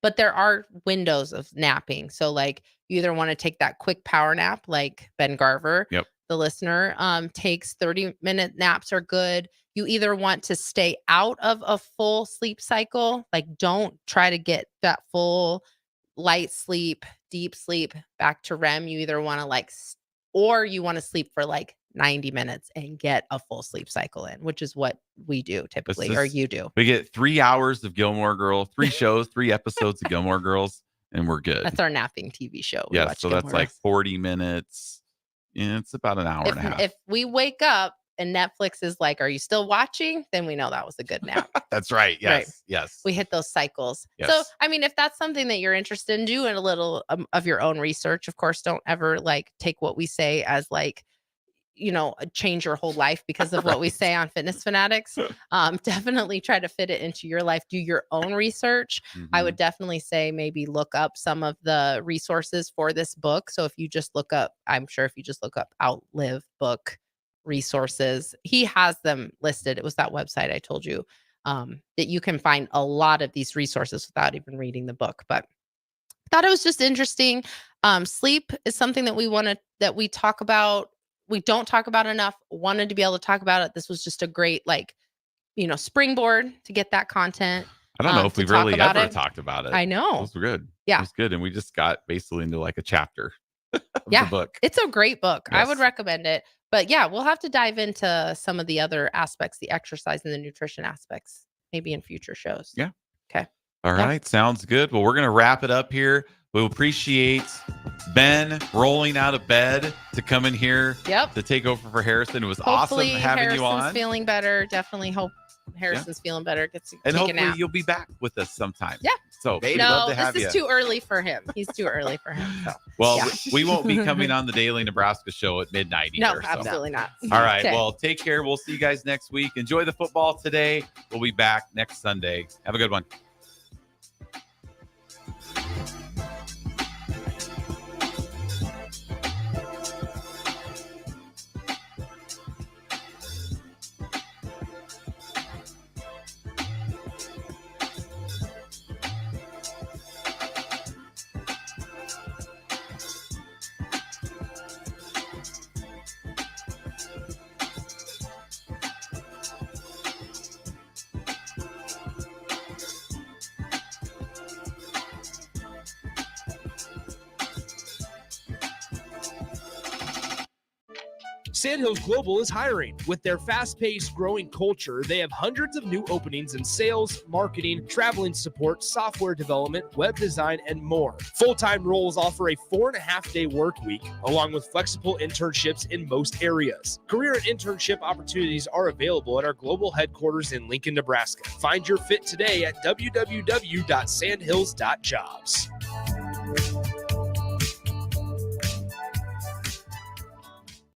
But there are windows of napping. So like you either want to take that quick power nap, like Ben Garver, Yep. the listener, takes 30-minute naps are good. You either want to stay out of a full sleep cycle, like don't try to get that full light sleep, deep sleep back to REM. You either want to or you want to sleep for like 90 minutes and get a full sleep cycle in, which is what we do typically, or you do. We get 3 hours of Gilmore Girls, 3 shows, 3 episodes of Gilmore Girls, and we're good. That's our napping TV show. We Yes, watch so that's Gilmore like Girls. 40 minutes. Yeah, it's about an hour and a half. If we wake up and Netflix is like, "Are you still watching?" Then we know that was a good nap. That's right. Yes. Right. Yes. We hit those cycles. So, Yes. I mean, if that's something that you're interested in, doing a little of your own research. Of course, don't ever like take what we say as like, change your whole life because of what we say on Fitness Fanatics. Definitely try to fit it into your life. Do your own research. I would definitely say maybe look up some of the resources for this book. So if you just look up, I'm sure if you just look up Outlive book resources, he has them listed. It was that website I told you that you can find a lot of these resources without even reading the book. But thought it was just interesting. Sleep is something that we talk about. We don't talk about enough. Wanted to be able to talk about it. This was just a great, springboard to get that content. I don't know if to we've talk really about ever it. talked about it. I know. It was good. Yeah. It was good. And we just got basically into like a chapter of Yeah. the book. It's a great book. I would Yes. recommend it. But yeah, we'll have to dive into some of the other aspects, the exercise and the nutrition aspects, maybe in future shows. Yeah. Okay. All Yeah. right. Sounds good. Well, we're going to wrap it up here. We appreciate Ben rolling out of bed to come in here to take over for Harrison. It was Hopefully awesome having Harrison's you on. feeling better. Definitely hope Harrison's feeling better. Gets to And take a hopefully nap. you'll be back with us sometime. Yeah. So we'd No, love to have this you. is too early for him. He's too early for him. So. Well, Yeah. we won't be coming on the Daily Nebraska show at midnight No, either. so. absolutely not. All right. Okay. Well, take care. We'll see you guys next week. Enjoy the football today. We'll be back next Sunday. Have a good one. Sandhills Global is hiring. With their fast-paced, growing culture, they have hundreds of new openings in sales, marketing, traveling support, software development, web design, and more. Full-time roles offer a 4.5-day work week, along with flexible internships in most areas. Career and internship opportunities are available at our global headquarters in Lincoln, Nebraska. Find your fit today at www.sandhills.jobs.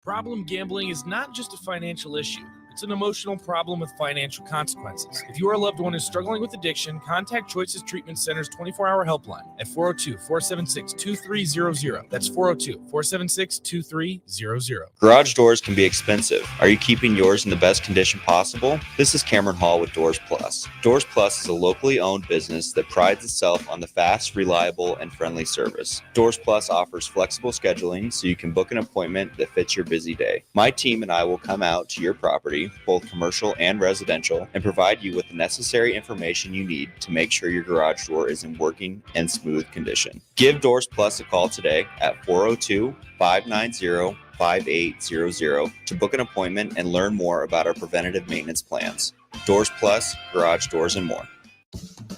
Problem gambling is not just a financial issue. It's an emotional problem with financial consequences. If your loved one is struggling with addiction, contact Choices Treatment Center's 24-hour helpline at 402-476-2300. That's 402-476-2300. Garage doors can be expensive. Are you keeping yours in the best condition possible? This is Cameron Hall with Doors Plus. Doors Plus is a locally owned business that prides itself on the fast, reliable, and friendly service. Doors Plus offers flexible scheduling so you can book an appointment that fits your busy day. My team and I will come out to your property, both commercial and residential, and provide you with the necessary information you need to make sure your garage door is in working and smooth condition. Give Doors Plus a call today at 402-590-5800 to book an appointment and learn more about our preventative maintenance plans. Doors Plus, garage doors, and more.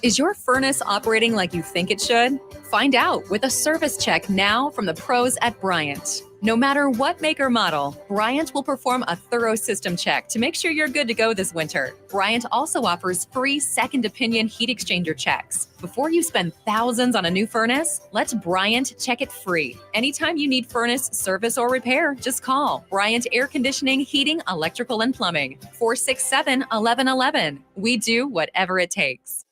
Is your furnace operating like you think it should? Find out with a service check now from the pros at Bryant. No matter what make or model, Bryant will perform a thorough system check to make sure you're good to go this winter. Bryant also offers free second opinion heat exchanger checks. Before you spend thousands on a new furnace, let Bryant check it free. Anytime you need furnace service or repair, just call Bryant Air Conditioning, Heating, Electrical, and Plumbing, 467-1111. We do whatever it takes.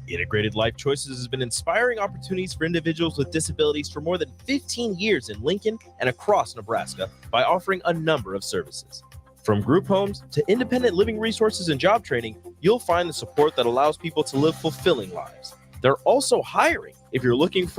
Integrated Life Choices has been inspiring opportunities for individuals with disabilities for more than 15 years in Lincoln and across Nebraska by offering a number of services. From group homes to independent living resources and job training, you'll find the support that allows people to live fulfilling lives. They're also hiring. If you're looking for